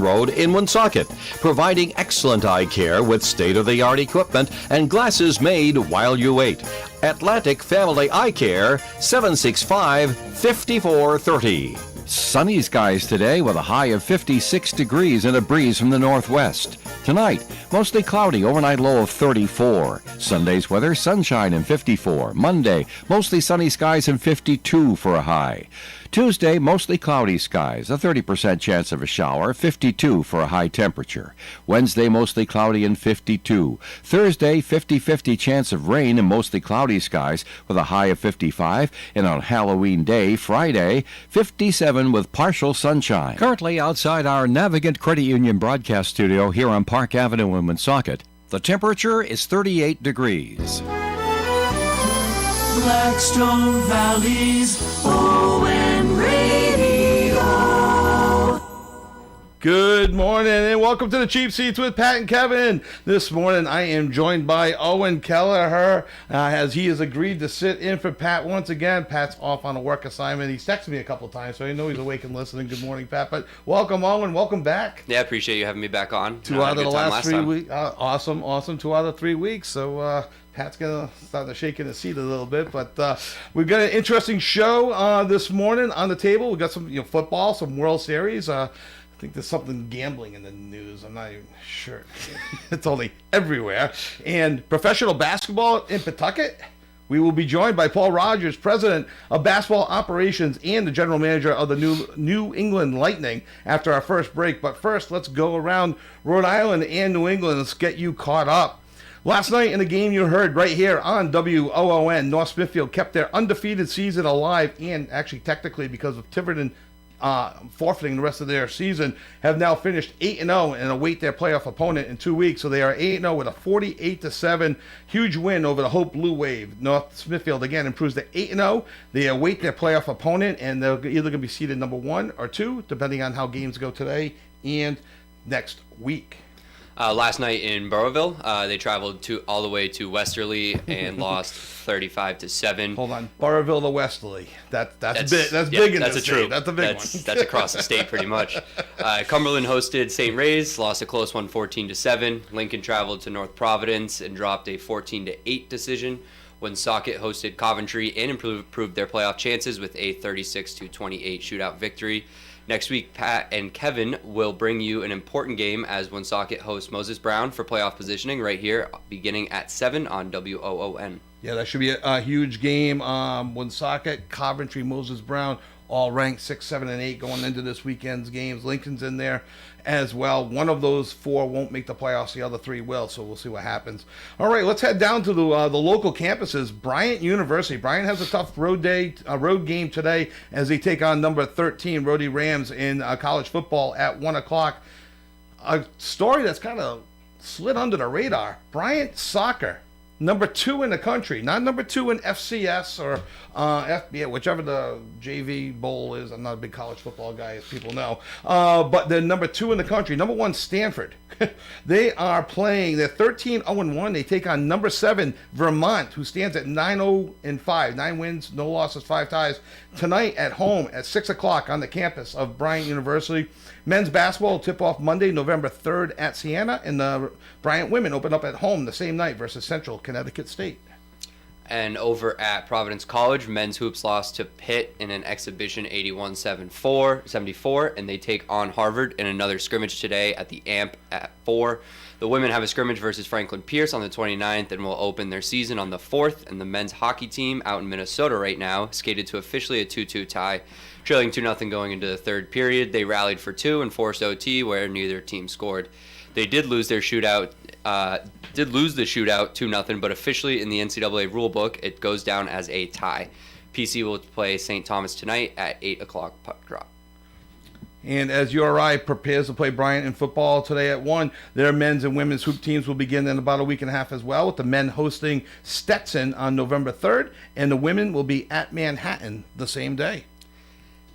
Road in Woonsocket, providing excellent eye care with state-of-the-art equipment and glasses made while you wait. Atlantic Family Eye Care, 765-5430. Sunny skies today with a high of 56 degrees and a breeze from the northwest. Tonight, mostly cloudy, overnight low of 34. Sunday's weather, sunshine and 54. Monday, mostly sunny skies and 52 for a high. Tuesday, mostly cloudy skies, a 30% chance of a shower, 52 for a high temperature. Wednesday, mostly cloudy and 52. Thursday, 50-50 chance of rain and mostly cloudy skies with a high of 55. And on Halloween Day, Friday, 57 with partial sunshine. Currently outside our Navigant Credit Union broadcast studio here on Park Avenue in Woonsocket, the temperature is 38 degrees. Blackstone Valley's ON Radio. Good morning and welcome to the Cheap Seats with Pat and Kevin. This morning I am joined by Owen Kelleher as he has agreed to sit in for Pat once again. Pat's off on a work assignment. He's texted me a couple times, so I know he's awake and listening. Good morning, Pat. But welcome, Owen. Welcome back. Yeah, I appreciate you having me back on. 2 out of the last 3 weeks. Awesome. 2 out of 3 weeks. So Pat's going to start to shake in his seat a little bit. But we've got an interesting show this morning on the table. We've got some football, some World Series. I think there's something gambling in the news. I'm not even sure. It's only everywhere. And professional basketball in Pawtucket. We will be joined by Paul Rogers, president of basketball operations and the general manager of the New England Lightning after our first break. But first, let's go around Rhode Island and New England. Let's get you caught up. Last night in the game you heard right here on WOON, North Smithfield kept their undefeated season alive, and actually technically because of Tiverton forfeiting the rest of their season, have now finished 8-0 and await their playoff opponent in 2 weeks. So they are 8-0 with a 48-7 huge win over the Hope Blue Wave. North Smithfield again improves to 8-0. They await their playoff opponent, and they're either going to be seeded number 1 or 2, depending on how games go today and next week. Last night in Burrowville, they traveled all the way to Westerly and lost 35-7. Hold on, Burrowville to Westerly. That's big. That's big in this state. That's a big one. That's across the state pretty much. Cumberland hosted St. Ray's, lost a close one, 14-7. Lincoln traveled to North Providence and dropped a 14-8 decision. Woonsocket hosted Coventry and improved their playoff chances with a 36-28 shootout victory. Next week, Pat and Kevin will bring you an important game as Woonsocket hosts Moses Brown for playoff positioning right here, beginning at 7 on WOON. Yeah, that should be a huge game. Woonsocket, Coventry, Moses Brown, all ranked 6, 7, and 8 going into this weekend's games. Lincoln's in there as well. One of those 4 won't make the playoffs. The other 3 will, so we'll see what happens. All right, let's head down to the local campuses. Bryant University. Bryant has a tough road game today as they take on number 13, Rhody Rams, in college football at 1 o'clock. A story that's kind of slid under the radar. Bryant soccer, number 2 in the country, not number 2 in FCS or FBA, whichever the JV bowl is. I'm not a big college football guy, as people know. But they're number 2 in the country. Number 1, Stanford. They are playing. They're 13-0-1. They take on number 7, Vermont, who stands at 9-0-5. 9 wins, no losses, 5 ties. Tonight at home at 6 o'clock on the campus of Bryant University. Men's basketball will tip off Monday, November 3rd at Siena, and the Bryant women open up at home the same night versus Central Connecticut State. And over at Providence College, men's hoops lost to Pitt in an exhibition 81-74, and they take on Harvard in another scrimmage today at the AMP at 4. The women have a scrimmage versus Franklin Pierce on the 29th and will open their season on the 4th. And the men's hockey team out in Minnesota right now skated to officially a 2-2 tie, trailing 2-0 going into the third period. They rallied for 2 and forced OT where neither team scored. They did lose the shootout 2-0, but officially in the NCAA rulebook, it goes down as a tie. PC will play St. Thomas tonight at 8 o'clock puck drop. And as URI prepares to play Bryant in football today at 1, their men's and women's hoop teams will begin in about a week and a half as well, with the men hosting Stetson on November 3rd, and the women will be at Manhattan the same day.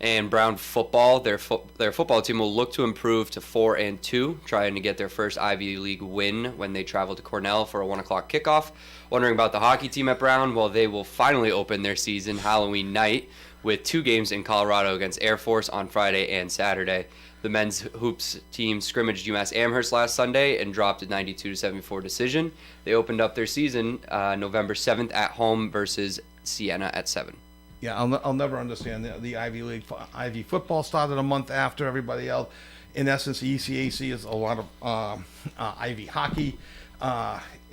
And Brown football, their football team will look to improve to 4-2, trying to get their first Ivy League win when they travel to Cornell for a 1 o'clock kickoff. Wondering about the hockey team at Brown? Well, they will finally open their season Halloween night with 2 games in Colorado against Air Force on Friday and Saturday. The men's hoops team scrimmaged UMass Amherst last Sunday and dropped a 92-74 decision. They opened up their season November 7th at home versus Siena at 7. Yeah, I'll never understand the Ivy League. Ivy football started a month after everybody else. In essence, the ECAC is a lot of Ivy hockey.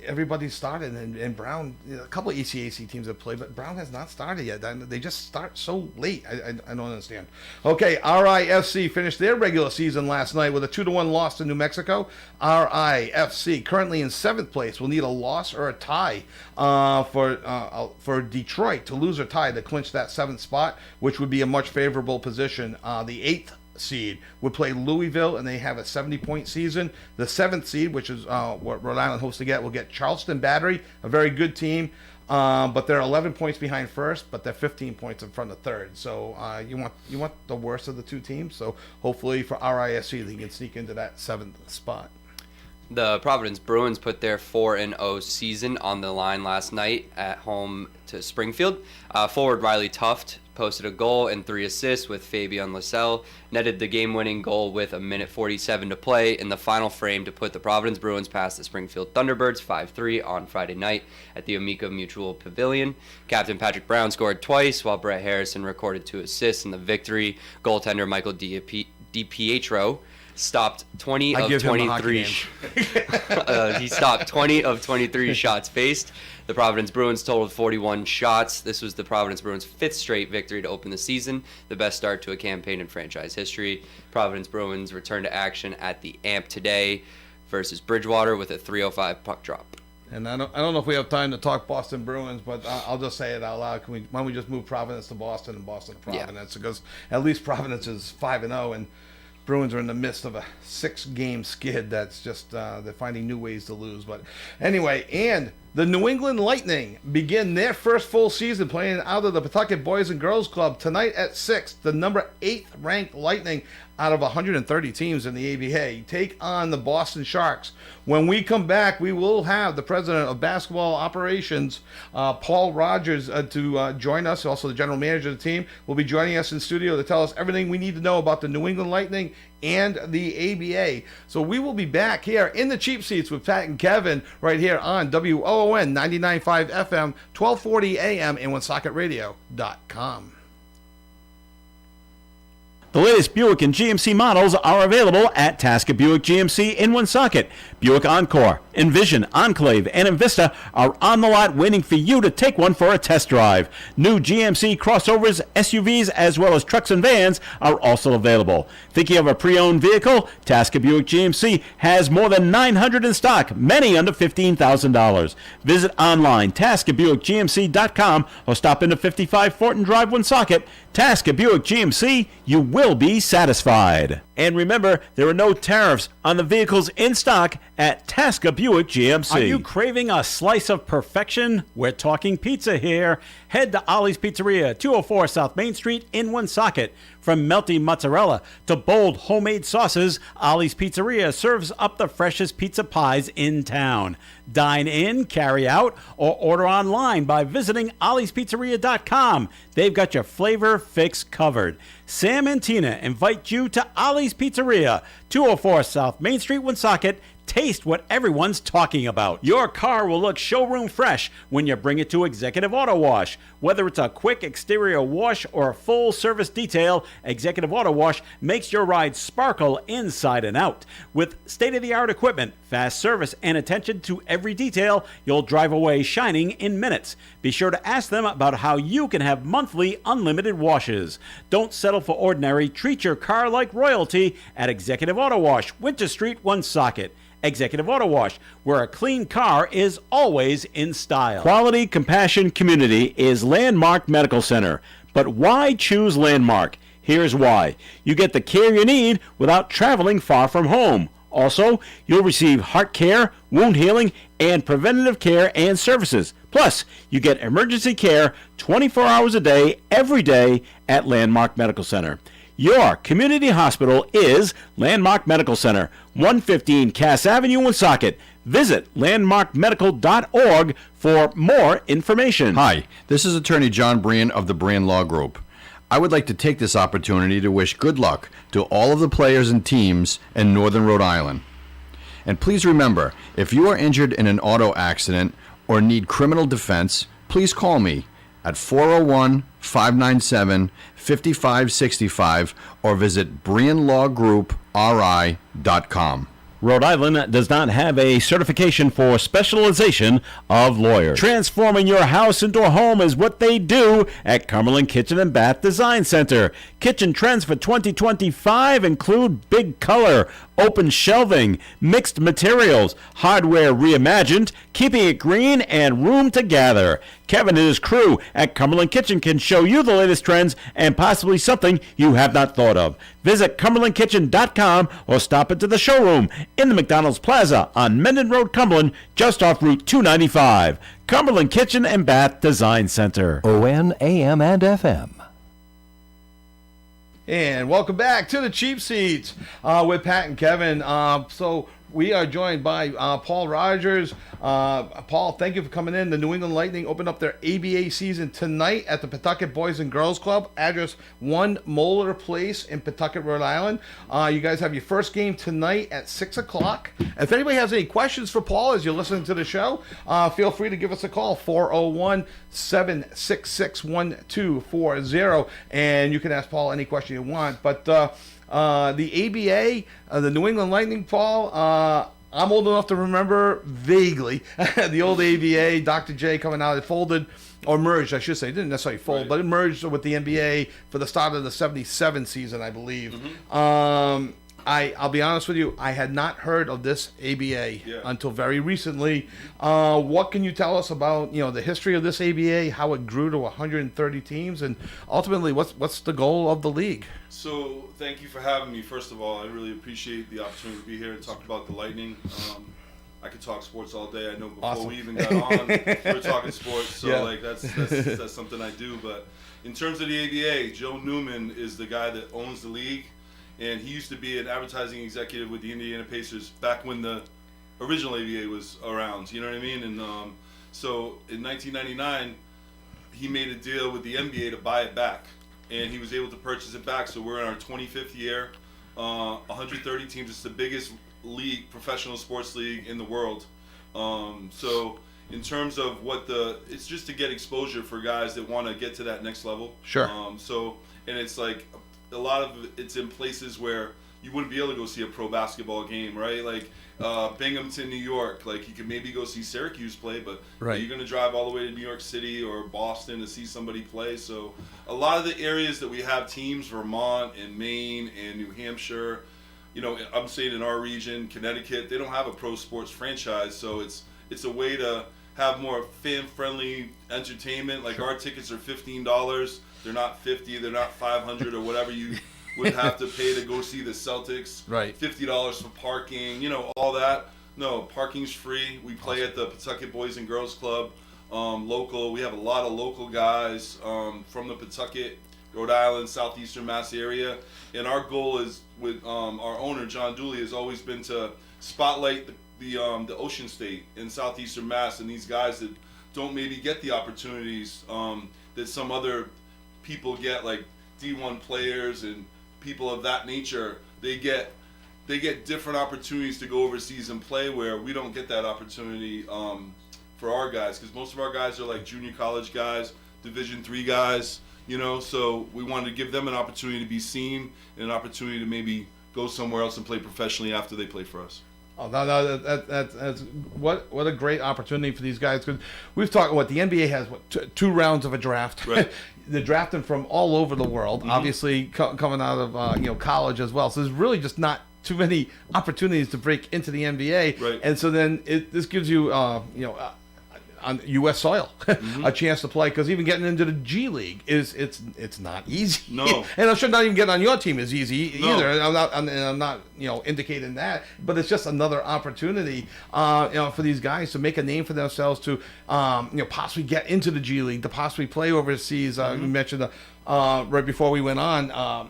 Everybody started, and Brown, a couple of ECAC teams have played, but Brown has not started yet. They just start so late. I don't understand. Okay, RIFC finished their regular season last night with a 2-1 loss to New Mexico. RIFC, currently in 7th place, will need a loss or a tie for Detroit to lose or tie to clinch that 7th spot, which would be a much favorable position. The 8th seed would play Louisville, and they have a 70-point season. The 7th seed, which is what Rhode Island hopes to get, will get Charleston Battery, a very good team, but they're 11 points behind first, but they're 15 points in front of third. So you want the worst of the two teams. So hopefully for RISC, they can sneak into that 7th spot. The Providence Bruins put their 4-0 season on the line last night at home to Springfield. Forward Riley Tuft posted a goal and 3 assists, with Fabian Lascelles netted the game-winning goal with a minute 47 to play in the final frame to put the Providence Bruins past the Springfield Thunderbirds 5-3 on Friday night at the Amica Mutual Pavilion. Captain Patrick Brown scored twice, while Brett Harrison recorded 2 assists in the victory. Goaltender Michael DiPietro stopped 20 of 23. He stopped 20 of 23 shots faced. The Providence Bruins totaled 41 shots. This was the Providence Bruins' 5th straight victory to open the season, the best start to a campaign in franchise history. Providence Bruins return to action at the AMP today versus Bridgewater with a 3:05 puck drop. And I don't know if we have time to talk Boston Bruins, but I'll just say it out loud. Why don't we just move Providence to Boston and Boston to Providence? Yeah. Because at least Providence is 5-0, and Bruins are in the midst of a 6-game skid that's just, they're finding new ways to lose. But anyway, and the New England Lightning begin their first full season playing out of the Pawtucket Boys and Girls Club tonight at 6. The number 8th ranked Lightning out of 130 teams in the ABA take on the Boston Sharks. When we come back, we will have the president of basketball operations, Paul Rogers, to join us. Also, the general manager of the team will be joining us in studio to tell us everything we need to know about the New England Lightning and the ABA. So we will be back here in the cheap seats with Pat and Kevin right here on WOON 99.5 FM, 1240 AM, and OneSocketRadio.com. The latest Buick and GMC models are available at Tasca Buick GMC in Woonsocket. Buick Encore, Envision, Enclave, and Invista are on the lot waiting for you to take one for a test drive. New GMC crossovers, SUVs, as well as trucks and vans are also available. Thinking of a pre-owned vehicle? Tasca Buick GMC has more than 900 in stock, many under $15,000. Visit online, TascaBuickGMC.com, or stop into 55 Fortin Drive, Woonsocket. Tasca Buick GMC, you will be satisfied. And remember, there are no tariffs on the vehicles in stock at Tasca Buick GMC. Are you craving a slice of perfection? We're talking pizza here. Head to Ollie's Pizzeria, 204 South Main Street in Woonsocket. From melty mozzarella to bold homemade sauces, Ollie's Pizzeria serves up the freshest pizza pies in town. Dine in, carry out, or order online by visiting olliespizzeria.com. They've got your flavor fix covered. Sam and Tina invite you to Ollie's Pizzeria, 204 South Main Street, Woonsocket. Taste what everyone's talking about. Your car will look showroom fresh when you bring it to Executive Auto Wash. Whether it's a quick exterior wash or a full service detail, Executive Auto Wash makes your ride sparkle inside and out. With state-of-the-art equipment, fast service, and attention to every detail, you'll drive away shining in minutes. Be sure to ask them about how you can have monthly unlimited washes. Don't settle for ordinary. Treat your car like royalty at Executive Auto Wash, Winter Street, Woonsocket. Executive Auto Wash, where a clean car is always in style. Quality, compassion, community is Landmark Medical Center. But why choose Landmark? Here's why. You get the care you need without traveling far from home. Also, you'll receive heart care, wound healing, and preventative care and services. Plus, you get emergency care 24 hours a day, every day at Landmark Medical Center. Your community hospital is Landmark Medical Center, 115 Cass Avenue, Woonsocket. Visit landmarkmedical.org for more information. Hi, this is attorney John Brien of the Brien Law Group. I would like to take this opportunity to wish good luck to all of the players and teams in Northern Rhode Island. And please remember, if you are injured in an auto accident or need criminal defense, please call me at 401-597-5565 or visit BrianLawGroupRI.com. Rhode Island does not have a certification for specialization of lawyers. Transforming your house into a home is what they do at Cumberland Kitchen and Bath Design Center. Kitchen trends for 2025 include big color, open shelving, mixed materials, hardware reimagined, keeping it green, and room to gather. Kevin and his crew at Cumberland Kitchen can show you the latest trends and possibly something you have not thought of. Visit CumberlandKitchen.com or stop into the showroom in the McDonald's Plaza on Mendon Road, Cumberland, just off Route 295. Cumberland Kitchen and Bath Design Center. WOON AM and FM. And welcome back to the Cheap Seats with Pat and Kevin. So we are joined by Paul Rogers. Paul, thank you for coming in. The New England Lightning opened up their ABA season tonight at the Pawtucket Boys and Girls Club, address 1 Moeller Place in Pawtucket, Rhode Island. You guys have your first game tonight at 6 o'clock. If anybody has any questions for Paul as you're listening to the show, feel free to give us a call, 401-766-1240, and you can ask Paul any question you want. But the ABA, the New England Lightning, Paul, I'm old enough to remember vaguely the old ABA, Dr. J coming out. It folded, or merged, I should say. It didn't necessarily fold, right, but it merged with the NBA for the start of the 77 season, I believe. Mm-hmm. I'll be honest with you, I had not heard of this ABA until very recently. What can you tell us about the history of this ABA, how it grew to 130 teams, and ultimately what's the goal of the league? So thank you for having me. First of all, I really appreciate the opportunity to be here and talk about the Lightning. I could talk sports all day. I know before we even got on, we were talking sports. So that's something I do. But in terms of the ABA, Joe Newman is the guy that owns the league. And he used to be an advertising executive with the Indiana Pacers back when the original ABA was around. You know what I mean? And so in 1999, he made a deal with the NBA to buy it back. And he was able to purchase it back. So we're in our 25th year, 130 teams. It's the biggest league, professional sports league in the world. So in terms of it's just to get exposure for guys that want to get to that next level. Sure. And it's like a lot of it's in places where you wouldn't be able to go see a pro basketball game, right? Like Binghamton, New York. Like you could maybe go see Syracuse play, but you're going to drive all the way to New York City or Boston to see somebody play. So a lot of the areas that we have teams, Vermont and Maine and New Hampshire, I'm saying in our region, Connecticut, they don't have a pro sports franchise. So it's a way to have more fan-friendly entertainment. Like our tickets are $15. They're not $50. They're not $500 or whatever you would have to pay to go see the Celtics. Right. $50 for parking. All that. No, parking's free. We play at the Pawtucket Boys and Girls Club. Local. We have a lot of local guys from the Pawtucket, Rhode Island, southeastern Mass area. And our goal is with our owner John Dooley has always been to spotlight the Ocean State in southeastern Mass and these guys that don't maybe get the opportunities that some other people get, like D1 players and people of that nature. They get different opportunities to go overseas and play where we don't get that opportunity for our guys, because most of our guys are like junior college guys, Division III guys, so we wanted to give them an opportunity to be seen and an opportunity to maybe go somewhere else and play professionally after they play for us. Oh no, that's what a great opportunity for these guys, because we've talked the NBA has two rounds of a draft. Right. They're drafting from all over the world, obviously coming out of college as well. So there's really just not too many opportunities to break into the NBA. Right. And so then this gives you on U.S. soil a chance to play, because even getting into the G League it's not easy. No. And I'm sure not even getting on your team is easy either. I'm not indicating that, but it's just another opportunity for these guys to make a name for themselves, to possibly get into the G League, to possibly play overseas. You mentioned right before we went on.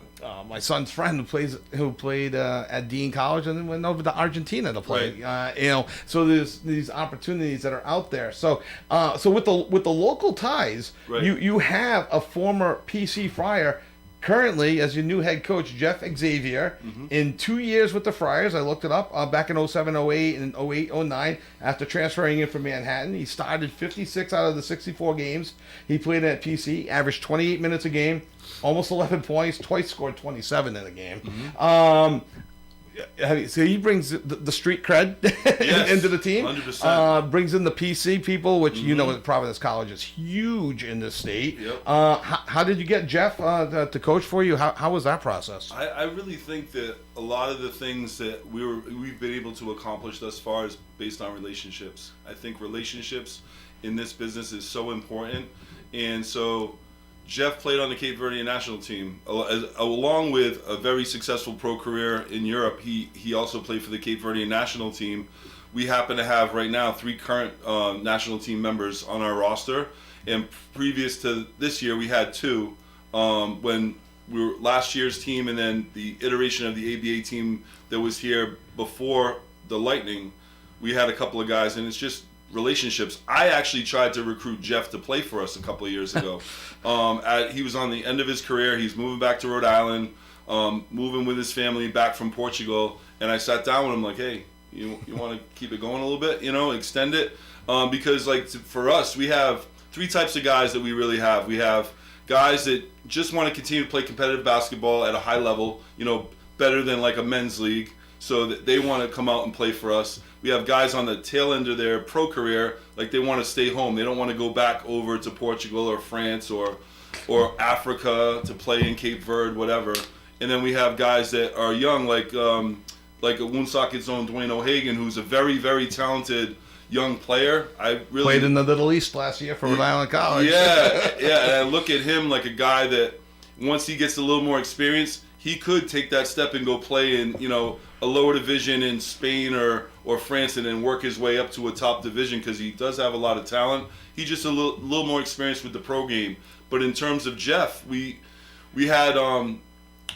My son's friend who played at Dean College and then went over to Argentina to play. Right. So there's these opportunities that are out there. So with the local ties, Right. you have a former PC Friar currently as your new head coach, Jeff Xavier. In 2 years with the Friars, I looked it up, back in 07, 08, and 08, 09, after transferring in from Manhattan. He started 56 out of the 64 games he played at PC, averaged 28 minutes a game, almost 11 points, twice scored 27 in a game. So he brings the street cred Yes, into the team. 100%. Brings in the PC people, which you know, Providence College is huge in this state. Yep. How did you get Jeff to coach for you? How was that process? I really think that a lot of the things that we've been able to accomplish thus far is based on relationships. I think relationships in this business is so important, and so Jeff played on the Cape Verdean national team along with a very successful pro career in Europe. He also played for the Cape Verdean national team. We happen to have right now 3 current national team members on our roster, and previous to this year we had 2 when we were last year's team, and then the iteration of the ABA team that was here before the Lightning. We had a couple of guys, and it's just relationships. I actually tried to recruit Jeff to play for us a couple of years ago. He was on the end of his career. He's moving back to Rhode Island, moving with his family back from Portugal. And I sat down with him like, hey, you want to keep it going a little bit, extend it? Because for us, we have 3 types of guys that we really have. We have guys that just want to continue to play competitive basketball at a high level, better than like a men's league, so that they want to come out and play for us. We have guys on the tail end of their pro career, like they want to stay home. They don't want to go back over to Portugal or France or Africa to play in Cape Verde, whatever. And then we have guys that are young, like a WOON Socket's own Dwayne O'Hagan, who's a very, very talented young player. I really Played in the Middle East last year for Rhode Island College. Yeah. And I look at him like a guy that once he gets a little more experience, he could take that step and go play in, a lower division in Spain or France, and then work his way up to a top division, because he does have a lot of talent. He's just a little more experienced with the pro game. But in terms of Jeff, we had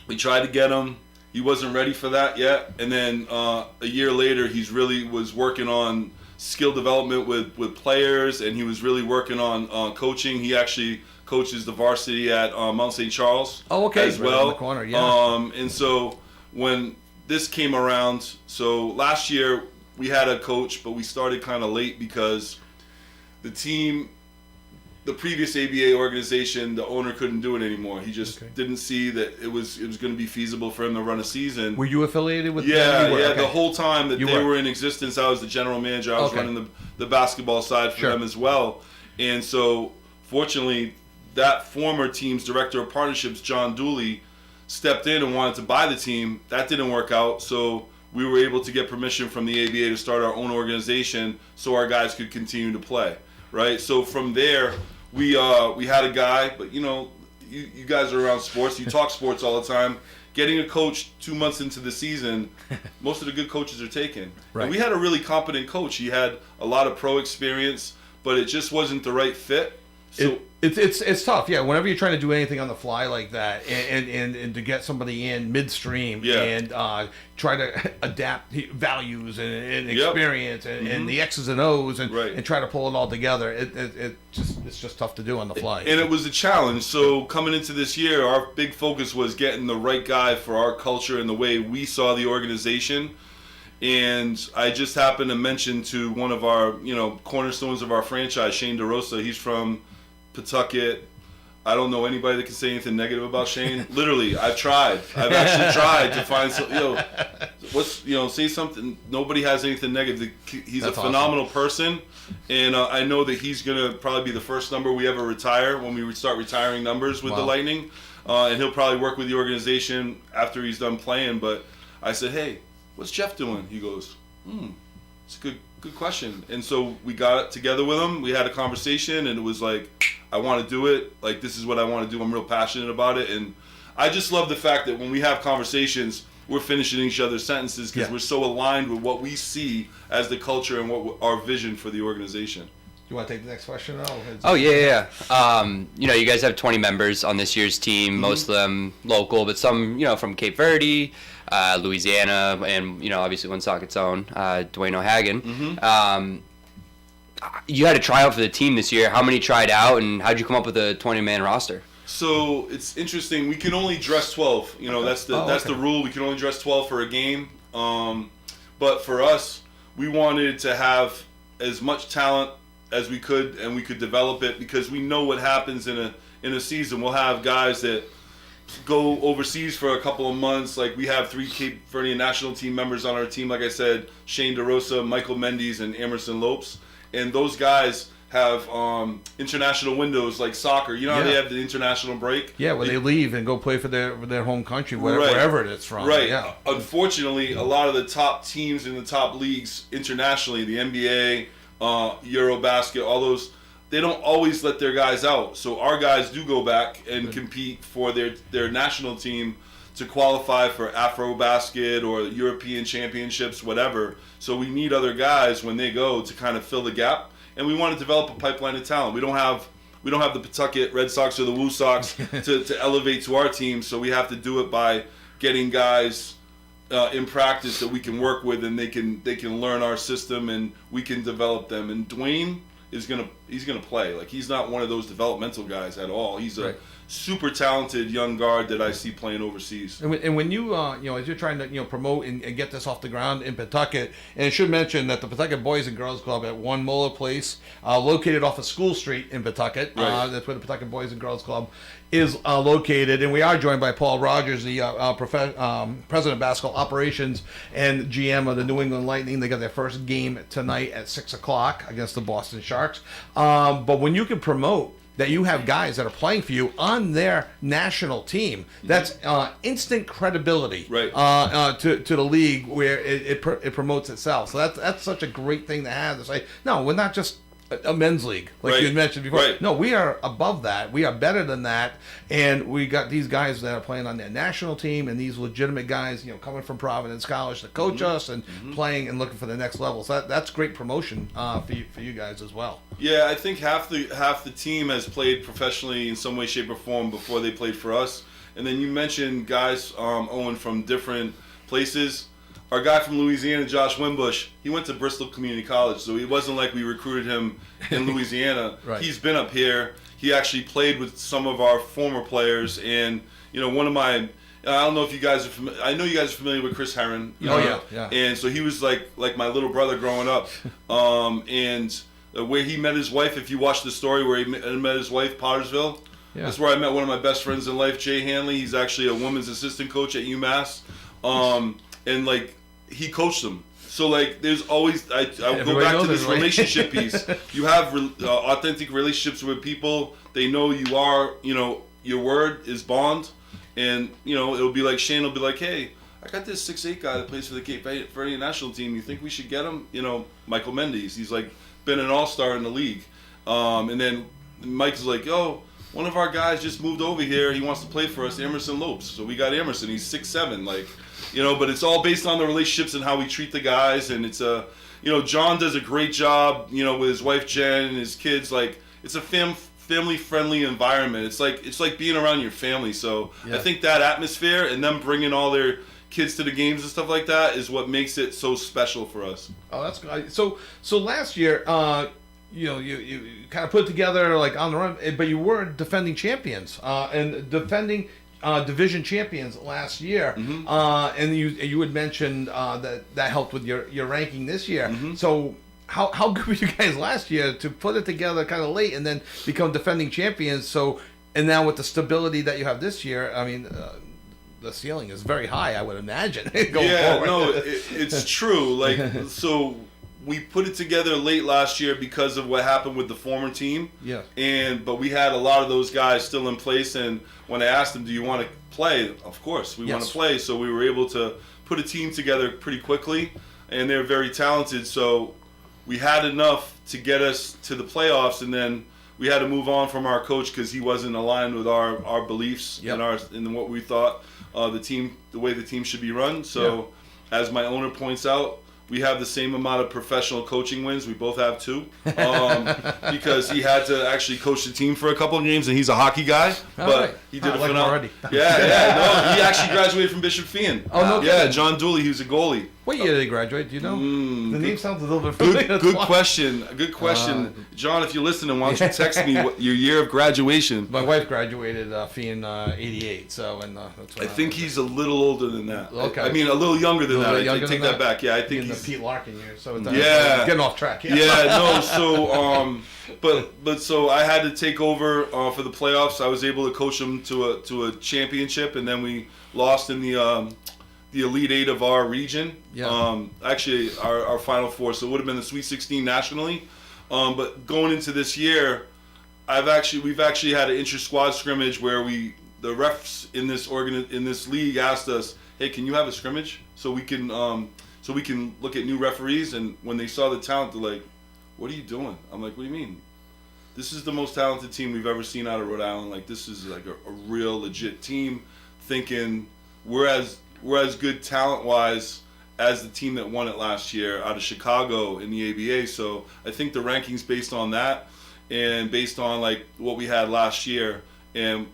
we tried to get him. He wasn't ready for that yet. And then a year later, he's really was working on skill development with players, and he was really working on coaching. He actually coaches the varsity at Mount St. Charles as right well. in the corner, yeah. And so when this came around, so last year we had a coach, but we started kind of late because the team, the previous ABA organization, the owner couldn't do it anymore. He just didn't see that it was going to be feasible for him to run a season. Were you affiliated with Yeah, them? the whole time that they were in existence, I was the general manager. I was running the basketball side for them as well. And so, fortunately, that former team's director of partnerships, John Dooley, stepped in and wanted to buy the team. That didn't work out, so we were able to get permission from the ABA to start our own organization so our guys could continue to play, right? So from there, we had a guy, but you guys are around sports, you talk sports all the time. Getting a coach 2 months into the season, most of the good coaches are taken. Right. And we had a really competent coach. He had a lot of pro experience, but it just wasn't the right fit. So It's tough, yeah. Whenever you're trying to do anything on the fly like that, and to get somebody in midstream and try to adapt values and experience and the X's and O's and try to pull it all together, it's just tough to do on the fly. And it was a challenge. So coming into this year, our big focus was getting the right guy for our culture and the way we saw the organization. And I just happened to mention to one of our cornerstones of our franchise, Shane DeRosa. He's from Pawtucket. I don't know anybody that can say anything negative about Shane. Literally, I've tried. I've actually tried to find some, say something. Nobody has anything negative. He's a phenomenal person, and I know that he's gonna probably be the first number we ever retire when we start retiring numbers with the Lightning, and he'll probably work with the organization after he's done playing. But I said, hey, what's Jeff doing? He goes, it's a good question. And so we got together with him. We had a conversation, and it was like, I want to do it. Like, this is what I want to do. I'm real passionate about it. And I just love the fact that when we have conversations, we're finishing each other's sentences because we're so aligned with what we see as the culture and what our vision for the organization. You want to take the next question? Oh, yeah. You guys have 20 members on this year's team, most of them local, but some, from Cape Verde, Louisiana, and, obviously Woonsocket's own, Dwayne O'Hagan. You had a tryout for the team this year. How many tried out, and how'd you come up with a 20-man roster? So it's interesting. We can only dress 12. That's the rule. We can only dress 12 for a game. But for us, we wanted to have as much talent as we could, and we could develop it because we know what happens in a season. We'll have guys that go overseas for a couple of months. Like we have 3 Cape Verdean national team members on our team. Like I said, Shane DeRosa, Michael Mendes, and Emerson Lopes. And those guys have international windows like soccer. You know how they have the international break? Yeah, when they leave and go play for their home country, wherever it's from. Right. Yeah. Unfortunately, a lot of the top teams in the top leagues internationally, the NBA, Eurobasket, all those, they don't always let their guys out. So our guys do go back and compete for their national team to qualify for Afrobasket or European Championships, whatever. So we need other guys when they go to kind of fill the gap. And we want to develop a pipeline of talent. We don't have the Pawtucket Red Sox or the Woo Sox to elevate to our team. So we have to do it by getting guys in practice that we can work with, and they can learn our system, and we can develop them. And Dwayne he's gonna play. Like he's not one of those developmental guys at all. He's a super talented young guard that I see playing overseas. And when you as you're trying to promote and get this off the ground in Pawtucket, and I should mention that the Pawtucket Boys and Girls Club at One Muller Place, located off of School Street in Pawtucket. That's where the Pawtucket Boys and Girls Club is located, and we are joined by Paul Rogers, the president of basketball operations and GM of the New England Lightning. They got their first game tonight at 6:00 against the Boston Sharks. But when you can promote that you have guys that are playing for you on their national team, that's instant credibility to the league, where it promotes itself. So that's such a great thing to have, to say, no, we're not just a men's league, like you had mentioned before. No, we are above that. We are better than that, and we got these guys that are playing on their national team, and these legitimate guys, coming from Providence College to coach us and playing and looking for the next level. So that's great promotion for you guys as well. Yeah, I think half the team has played professionally in some way, shape, or form before they played for us. And then you mentioned guys, Owen, from different places. Our guy from Louisiana, Josh Wimbush, he went to Bristol Community College, so it wasn't like we recruited him in Louisiana. He's been up here. He actually played with some of our former players, and one of my, I don't know if you guys are familiar. I know you guys are familiar with Chris Herron. Yeah. And so he was like my little brother growing up, and where he met his wife. If you watch the story where he met his wife, Pottersville. Yeah. That's where I met one of my best friends in life, Jay Hanley. He's actually a women's assistant coach at UMass, and he coached them. So there's always I go back to this relationship piece. You have authentic relationships with people. They know you are, your word is bond, and it'll be like Shane will be like, hey, I got this 6'8" guy that plays for the Cape Verdean national team. You think we should get him? Michael Mendes. He's been an all-star in the league. And then Mike's like, yo, one of our guys just moved over here. He wants to play for us, Emerson Lopes. So we got Emerson. He's 6'7". But it's all based on the relationships and how we treat the guys. And it's John does a great job, with his wife Jen and his kids. It's a family-friendly environment. It's like being around your family. So I think that atmosphere and them bringing all their kids to the games and stuff like that is what makes it so special for us. Oh, that's good. So last year, you kind of put together on the run, but you were defending champions and defending division champions last year, and you had mentioned that helped with your ranking this year. So how good were you guys last year to put it together kind of late and then become defending champions? So, and now with the stability that you have this year, I mean, the ceiling is very high, I would imagine. Forward. No, it's true. So we put it together late last year because of what happened with the former team. Yeah. But we had a lot of those guys still in place, and when I asked them, do you want to play? Of course, we want to play. So we were able to put a team together pretty quickly, and they're very talented. So we had enough to get us to the playoffs, and then we had to move on from our coach because he wasn't aligned with our beliefs and what we thought the way the team should be run. So as my owner points out, we have the same amount of professional coaching wins. We both have 2, because he had to actually coach the team for a couple of games, and he's a hockey guy. But he did a phenomenal. already. Yeah. No, he actually graduated from Bishop Fien. Oh, no Yeah, kidding. John Dooley. He was a goalie. What year did he graduate? Do you know? The name sounds a little bit familiar. Good question. Good question, John. If you're listening, why don't you text me what your year of graduation? My wife graduated in 88, so that's what I think he's a little older than that. Okay. I mean, a little younger than that. I younger take than that back. Yeah, I think in the he's. Pete Larkin year. So it's Yeah. getting off track. Yeah, no. So, but so I had to take over for the playoffs. I was able to coach them to a championship, and then we lost in the Elite Eight of our region. Yeah. Actually, our Final Four. So it would have been the Sweet 16 nationally. But going into this year, we've actually had an inter-squad scrimmage where the refs in this league asked us, hey, can you have a scrimmage so we can look at new referees? And when they saw the talent, they're like, what are you doing? I'm like, what do you mean? This is the most talented team we've ever seen out of Rhode Island. Like, this is like a real legit team. Thinking we're as good talent-wise as the team that won it last year out of Chicago in the ABA. So I think the rankings based on that and based on like what we had last year. And,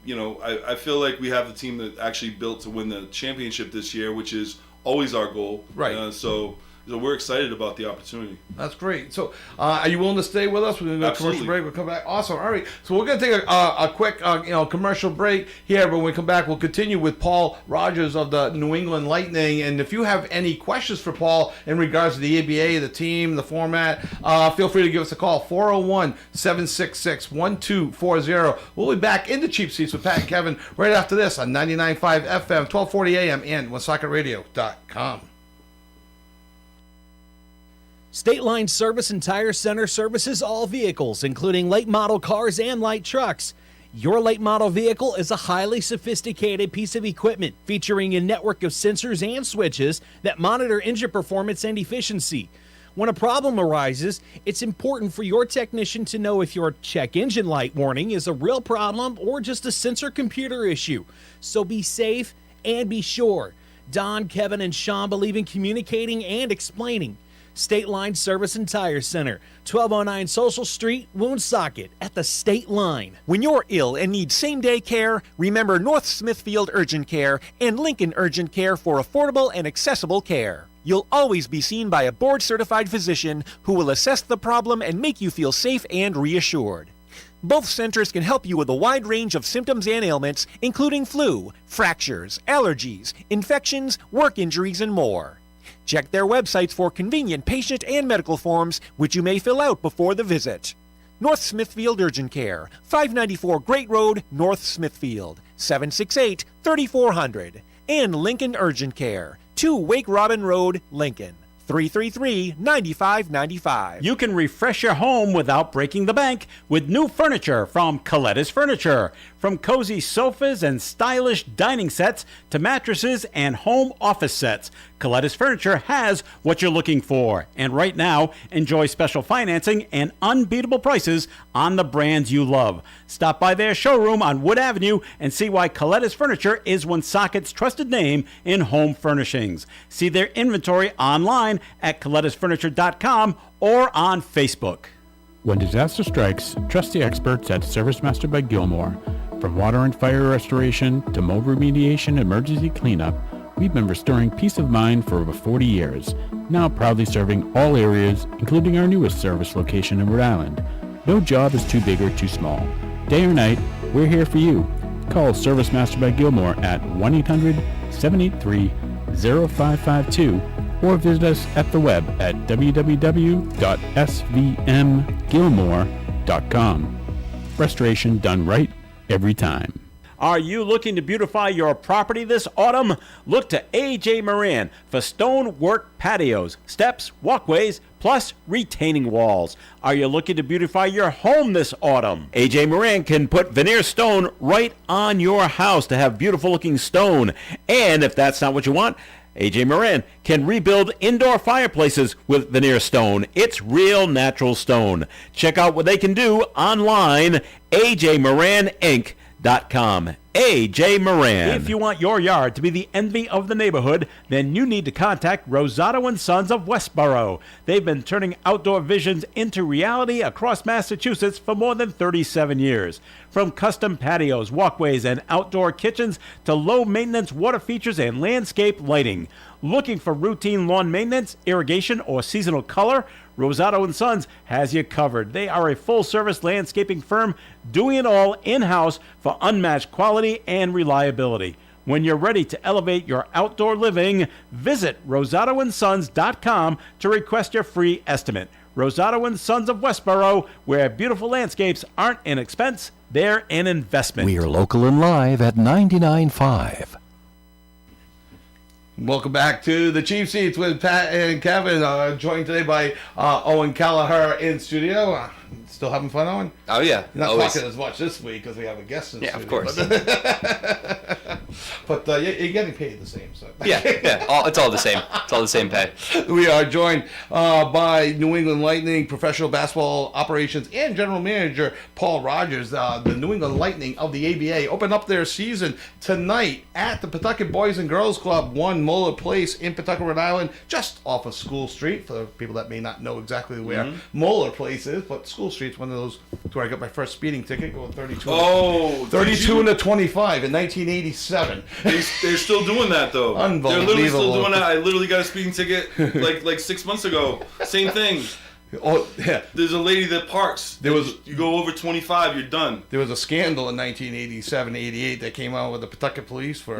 I feel like we have the team that actually built to win the championship this year, which is always our goal. Right. So we're excited about the opportunity. That's great. So, are you willing to stay with us? We're going to go to commercial break. We'll come back. Awesome. All right. So we're going to take a quick, commercial break here. But when we come back, we'll continue with Paul Rogers of the New England Lightning. And if you have any questions for Paul in regards to the ABA, the team, the format, feel free to give us a call. 401-766-1240. We'll be back in the cheap seats with Pat and Kevin right after this on 99.5 FM, 1240 AM, and OneSocketRadio.com. State Line Service and Tire Center services all vehicles, including late model cars and light trucks. Your late model vehicle is a highly sophisticated piece of equipment featuring a network of sensors and switches that monitor engine performance and efficiency. When a problem arises, it's important for your technician to know if your check engine light warning is a real problem or just a sensor computer issue. So be safe and be sure. Don, Kevin, and Sean believe in communicating and explaining. State Line Service and Tire Center, 1209 Social Street, Woonsocket, at the State Line. When you're ill and need same-day care, remember North Smithfield Urgent Care and Lincoln Urgent Care for affordable and accessible care. You'll always be seen by a board-certified physician who will assess the problem and make you feel safe and reassured. Both centers can help you with a wide range of symptoms and ailments, including flu, fractures, allergies, infections, work injuries, and more. Check their websites for convenient patient and medical forms, which you may fill out before the visit. North Smithfield Urgent Care, 594 Great Road, North Smithfield, 768-3400. And Lincoln Urgent Care, 2 Wake Robin Road, Lincoln, 333-9595. You can refresh your home without breaking the bank with new furniture from Colettis Furniture. From cozy sofas and stylish dining sets to mattresses and home office sets, Colettis Furniture has what you're looking for. And right now, enjoy special financing and unbeatable prices on the brands you love. Stop by their showroom on Wood Avenue and see why Colettis Furniture is Woonsocket's trusted name in home furnishings. See their inventory online at ColettisFurniture.com or on Facebook. When disaster strikes, trust the experts at Service Master by Gilmore. From water and fire restoration to mold remediation and emergency cleanup, we've been restoring peace of mind for over 40 years, now proudly serving all areas, including our newest service location in Rhode Island. No job is too big or too small. Day or night, we're here for you. Call Service Master by Gilmore at 1-800-783-0552 or visit us at the web at www.svmgilmore.com. Restoration done right every time. Are you looking to beautify your property this autumn? Look to A.J. Moran for stonework patios, steps, walkways, plus retaining walls. Are you looking to beautify your home this autumn? A.J. Moran can put veneer stone right on your house to have beautiful looking stone. And if that's not what you want, A.J. Moran can rebuild indoor fireplaces with veneer stone. It's real natural stone. Check out what they can do online, ajmoraninc.com. A.J. Moran. If you want your yard to be the envy of the neighborhood, then you need to contact Rosato & Sons of Westboro. They've been turning outdoor visions into reality across Massachusetts for more than 37 years. From custom patios, walkways, and outdoor kitchens to low-maintenance water features and landscape lighting. Looking for routine lawn maintenance, irrigation, or seasonal color? Rosato & Sons has you covered. They are a full-service landscaping firm doing it all in-house for unmatched quality and reliability. When you're ready to elevate your outdoor living, visit rosatoandsons.com to request your free estimate. Rosato & Sons of Westboro, where beautiful landscapes aren't an expense, they're an investment. We are local and live at 99.5. Welcome back to the Chief Seats with Pat and Kevin, joined today by Owen Kelleher in studio. Still having fun, Owen? Oh, yeah. You're not Always. talking as much this week because we have a guest in studio. Of course. But you're getting paid the same. So. Yeah. It's all the same. It's all the same pay. We are joined by New England Lightning professional basketball operations and general manager Paul Rogers. The New England Lightning of the ABA open up their season tonight at the Pawtucket Boys and Girls Club, 1 Moeller Place in Pawtucket, Rhode Island, just off of School Street. For people that may not know exactly where Moeller Place is, but School Street's one of those where I got my first speeding ticket, going 32. 32 and a 25 in 1987. They're still doing that though. Unbelievable. They're literally still doing that. I literally got a speeding ticket like 6 months ago. Same thing. Oh yeah. There's a lady that parks. You go over 25, you're done. There was a scandal in 1987, 88 that came out with the Pawtucket police for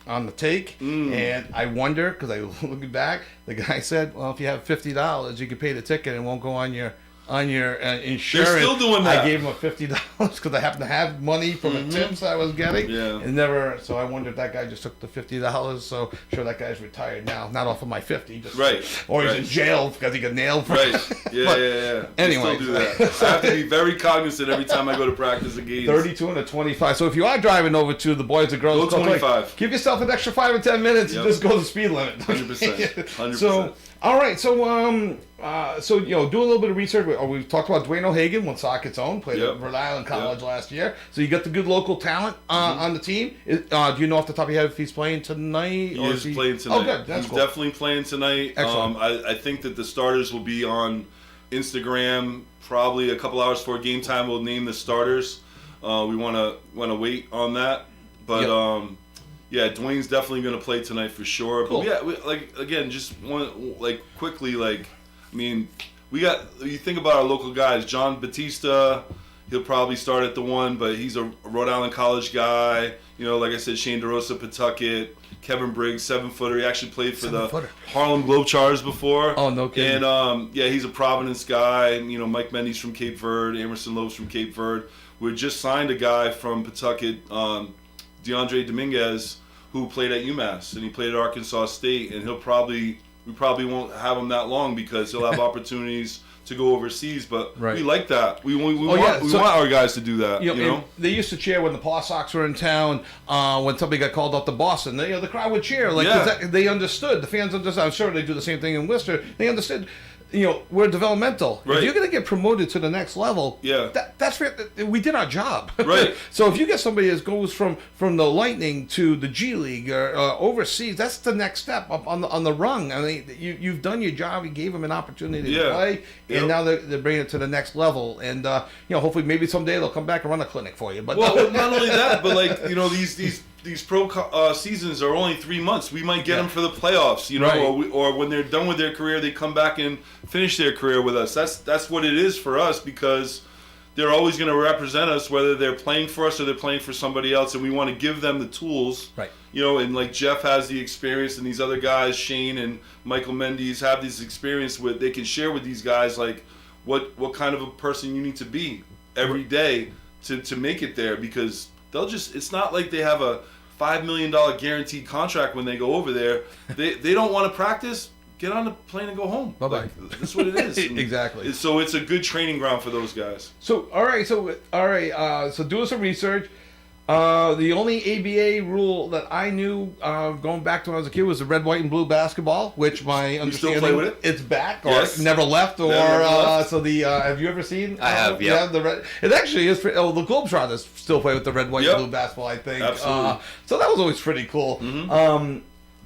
on the take, and I wonder, because I looking back, the guy said, "Well, if you have $50, you can pay the ticket and it won't go on your insurance." They're still doing that. I gave him a $50 because I happened to have money from the tips I was getting. Yeah. And never. So I wonder if that guy just took the $50. So sure, that guy's retired now, not off of my 50. Just, Right. Or he's Right. in jail because he got nailed. For Right. Yeah, But yeah. Anyway. They still do that. I have to be very cognizant every time I go to practice again. 32 and a 25. So if you are driving over to the Boys and Girls Go Club, 25. give yourself an extra 5 or 10 minutes and just go the speed limit. 100%. 100%. So, all right. So, do a little bit of research. We've talked about Dwayne O'Hagan, Woonsocket's own, played at Rhode Island College last year. So you got the good local talent on the team. Do you know off the top of your head if he's playing tonight? He is playing tonight. Oh, good. That's He's cool. definitely playing tonight. Excellent. I think that the starters will be on Instagram probably a couple hours before game time. We'll name the starters. We want to wait on that, but yeah, Dwayne's definitely going to play tonight for sure. Cool. But quickly, I mean, you think about our local guys. John Batista, he'll probably start at the 1, but he's a Rhode Island College guy. You know, like I said, Shane DeRosa, Pawtucket. Kevin Briggs, 7-footer. He actually played for the Harlem Globetrotters before. Oh, no kidding. And he's a Providence guy. And, you know, Mike Mendes from Cape Verde, Emerson Lopes from Cape Verde. We just signed a guy from Pawtucket, DeAndre Dominguez, who played at UMass, and he played at Arkansas State. And we probably won't have him that long because he'll have opportunities to go overseas, but we like that. We want our guys to do that. You know? They used to cheer when the Paw Sox were in town. When somebody got called up to Boston, the crowd would cheer. They understood. The fans understood. I'm sure they do the same thing in Worcester. They understood. We're developmental. Right. If you're going to get promoted to the next level, that's fair. We did our job. Right. So if you get somebody that goes from the Lightning to the G League or overseas, that's the next step up on the rung. I mean, you've done your job. You gave them an opportunity to play, and now they're bringing it to the next level. And hopefully, maybe someday they'll come back and run a clinic for you. But not only that, but these pro seasons are only 3 months. We might get them for the playoffs, or when they're done with their career, they come back and finish their career with us. That's what it is for us, because they're always going to represent us, whether they're playing for us or they're playing for somebody else, and we want to give them the tools. Right. And like Jeff has the experience, and these other guys, Shane and Michael Mendes, have this experience with. They can share with these guys like what kind of a person you need to be every day to make it there, because it's not like they have a $5 million guaranteed contract when they go over there. They don't want to practice. Get on the plane and go home. Bye-bye. That's what it is. Exactly. So it's a good training ground for those guys. So all right. So do us some research. The only ABA rule that I knew going back to when I was a kid was the red, white, and blue basketball, which my understanding play with it? it's back or Yes. never left. Or Never left. so the have you ever seen? I have, yeah. The red. It actually is. The Globetrotters still play with the red, white, Yep. and blue basketball. I think. Absolutely. So that was always pretty cool.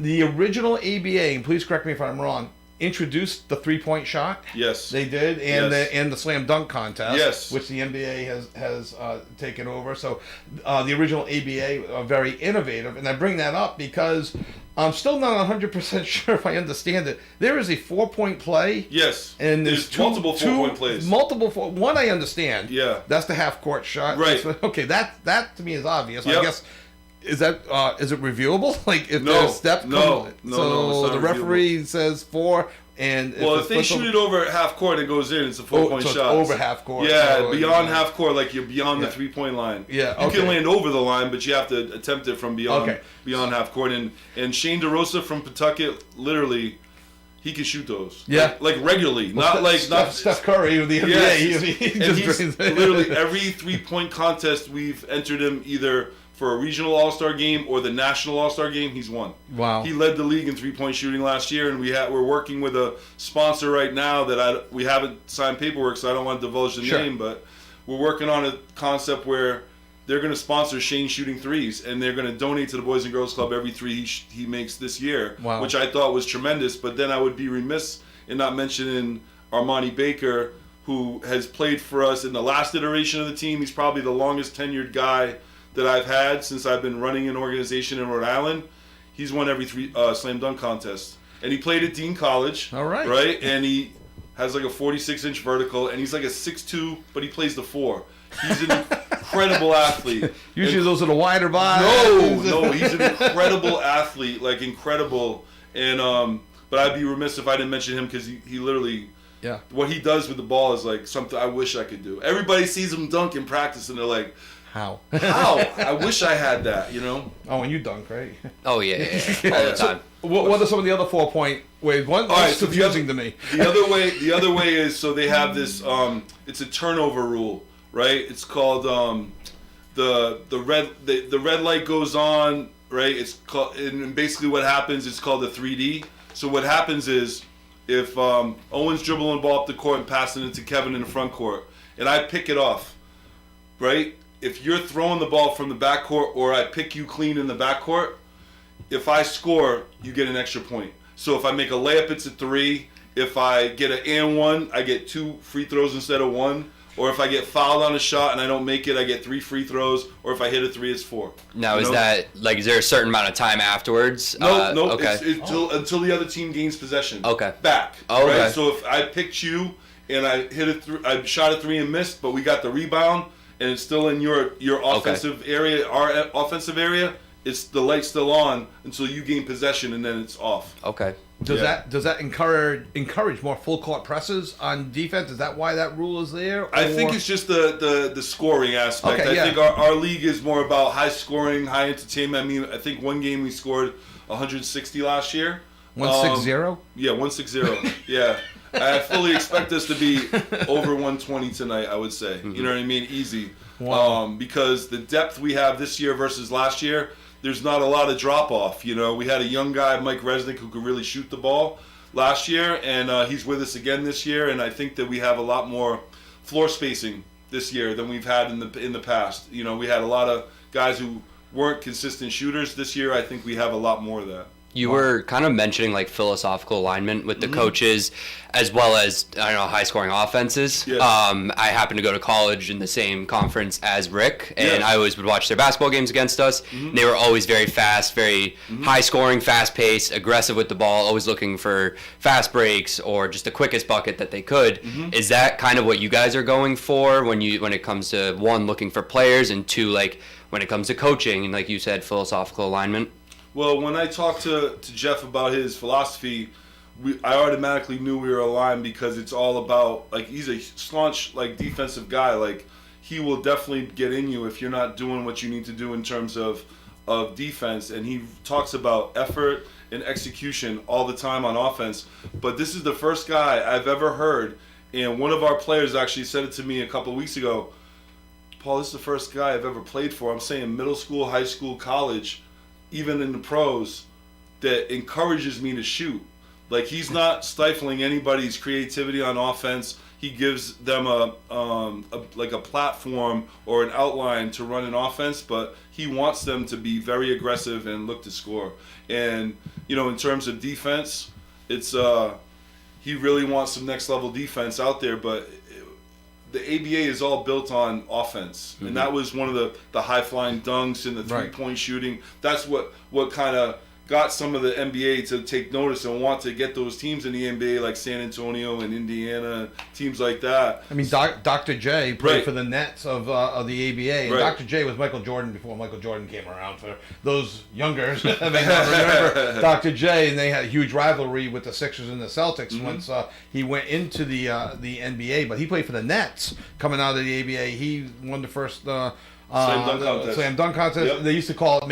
The original ABA, and please correct me if I'm wrong, introduced the 3-point shot. Yes. They did, and Yes. the slam dunk contest, Yes. which the NBA has taken over. So the original ABA are very innovative, and I bring that up because I'm still not 100% sure if I understand it. There is a 4-point play. Yes. And there's multiple 4-point plays. Multiple one I understand. Yeah. That's the half court shot. Right. Okay, that to me is obvious. I Yep. guess. Is that is it reviewable? Like if No. there's steps? No. come- No, So no, it's not the referee says 4, and Well, it's if they shoot it over half court, it goes in. It's a 4-point so it's shot. over half court. Yeah, So, beyond half court, like you're beyond Yeah. the 3-point line. Yeah, you okay. can land over the line, but you have to attempt it from beyond Okay. beyond half court. And Shane DeRosa from Pawtucket, literally, he can shoot those. Yeah. like regularly, not like Steph Curry of the NBA. Yes. He And just he's brings literally every 3-point contest we've entered him either for a regional All-Star game or the national All-Star game, he's won. Wow. He led the league in 3-point shooting last year, and we're working with a sponsor right now that we haven't signed paperwork, so I don't want to divulge the Sure. name, but we're working on a concept where they're going to sponsor Shane shooting threes, and they're going to donate to the Boys and Girls Club every three he makes this year, Wow. which I thought was tremendous. But then I would be remiss in not mentioning Armani Baker, who has played for us in the last iteration of the team. He's probably the longest tenured guy that I've had since I've been running an organization in Rhode Island. He's won every slam dunk contest, and he played at Dean College. All right. Right, and he has like a 46-inch vertical, and he's like a 6'2", but he plays the 4. He's an incredible athlete. Usually those are the wider bodies. No, he's an incredible athlete, like incredible. And but I'd be remiss if I didn't mention him because he literally, Yeah. what he does with the ball is like something I wish I could do. Everybody sees him dunk in practice, and they're like, How? "How? I wish I had that," you know? Oh, and you dunk, right? Oh yeah, all the time. What are some of the other 4-point ways? One's right, so confusing to me. The other way is, so they have this. It's a turnover rule, right? It's called the red light goes on, right? It's called, and basically what happens, it's called a 3D. So what happens is, if Owen's dribbling the ball up the court and passing it to Kevin in the front court, and I pick it off, right? If you're throwing the ball from the backcourt, or I pick you clean in the backcourt, if I score, you get an extra point. So if I make a layup, it's a 3. If I get an and 1, I get 2 free throws instead of 1. Or if I get fouled on a shot and I don't make it, I get 3 free throws. Or if I hit a 3, it's 4. Now, You is know? that like? Is there a certain amount of time afterwards? No. Okay. It's until the other team gains possession. Okay. Back. Oh, okay. Right? So if I picked you and I I shot a 3 and missed, but we got the rebound and it's still in your offensive area, our offensive area, it's the light's still on until you gain possession and then it's off. Okay. Does Yeah. that encourage more full court presses on defense? Is that why that rule is there? I think Or- it's just the scoring aspect. Okay, I yeah. think our league is more about high scoring, high entertainment. I mean, I think one game we scored 160 last year. 160. Yeah, 160. Yeah. I fully expect us to be over 120 tonight, I would say. You know what I mean? Easy. Wow. Because the depth we have this year versus last year, there's not a lot of drop off. You know, we had a young guy, Mike Resnick, who could really shoot the ball last year, and he's with us again this year. And I think that we have a lot more floor spacing this year than we've had in the past. You know, we had a lot of guys who weren't consistent shooters. This year, I think we have a lot more of that. You were kind of mentioning like philosophical alignment with the Mm-hmm. coaches, as well as high scoring offenses. Yes. I happened to go to college in the same conference as Rick, and Yes. I always would watch their basketball games against us. Mm-hmm. They were always very fast, very high scoring, fast paced, aggressive with the ball, always looking for fast breaks or just the quickest bucket that they could. Mm-hmm. Is that kind of what you guys are going for when it comes to one, looking for players, and two, like when it comes to coaching and like you said, philosophical alignment? Well, when I talked to Jeff about his philosophy, I automatically knew we were aligned because it's all about, like, he's a staunch, like, defensive guy. Like, he will definitely get in you if you're not doing what you need to do in terms of defense. And he talks about effort and execution all the time on offense. But this is the first guy I've ever heard, and one of our players actually said it to me a couple of weeks ago, Paul, this is the first guy I've ever played for. I'm saying middle school, high school, college, even in the pros, that encourages me to shoot. Like, he's not stifling anybody's creativity on offense. He gives them a platform or an outline to run an offense, but he wants them to be very aggressive and look to score. And, you know, in terms of defense, it's he really wants some next level defense out there, but the ABA is all built on offense. And that was one of the high flying dunks and the 3-point shooting. That's what kind of got some of the NBA to take notice and want to get those teams in the NBA, like San Antonio and Indiana, teams like that. I mean, Dr. J played for the Nets of the ABA, and Dr. J was Michael Jordan before Michael Jordan came around. For those youngers, may not remember Dr. J, and they had a huge rivalry with the Sixers and the Celtics once he went into the NBA. But he played for the Nets coming out of the ABA. He won the first slam dunk contest. Yep. They used to call it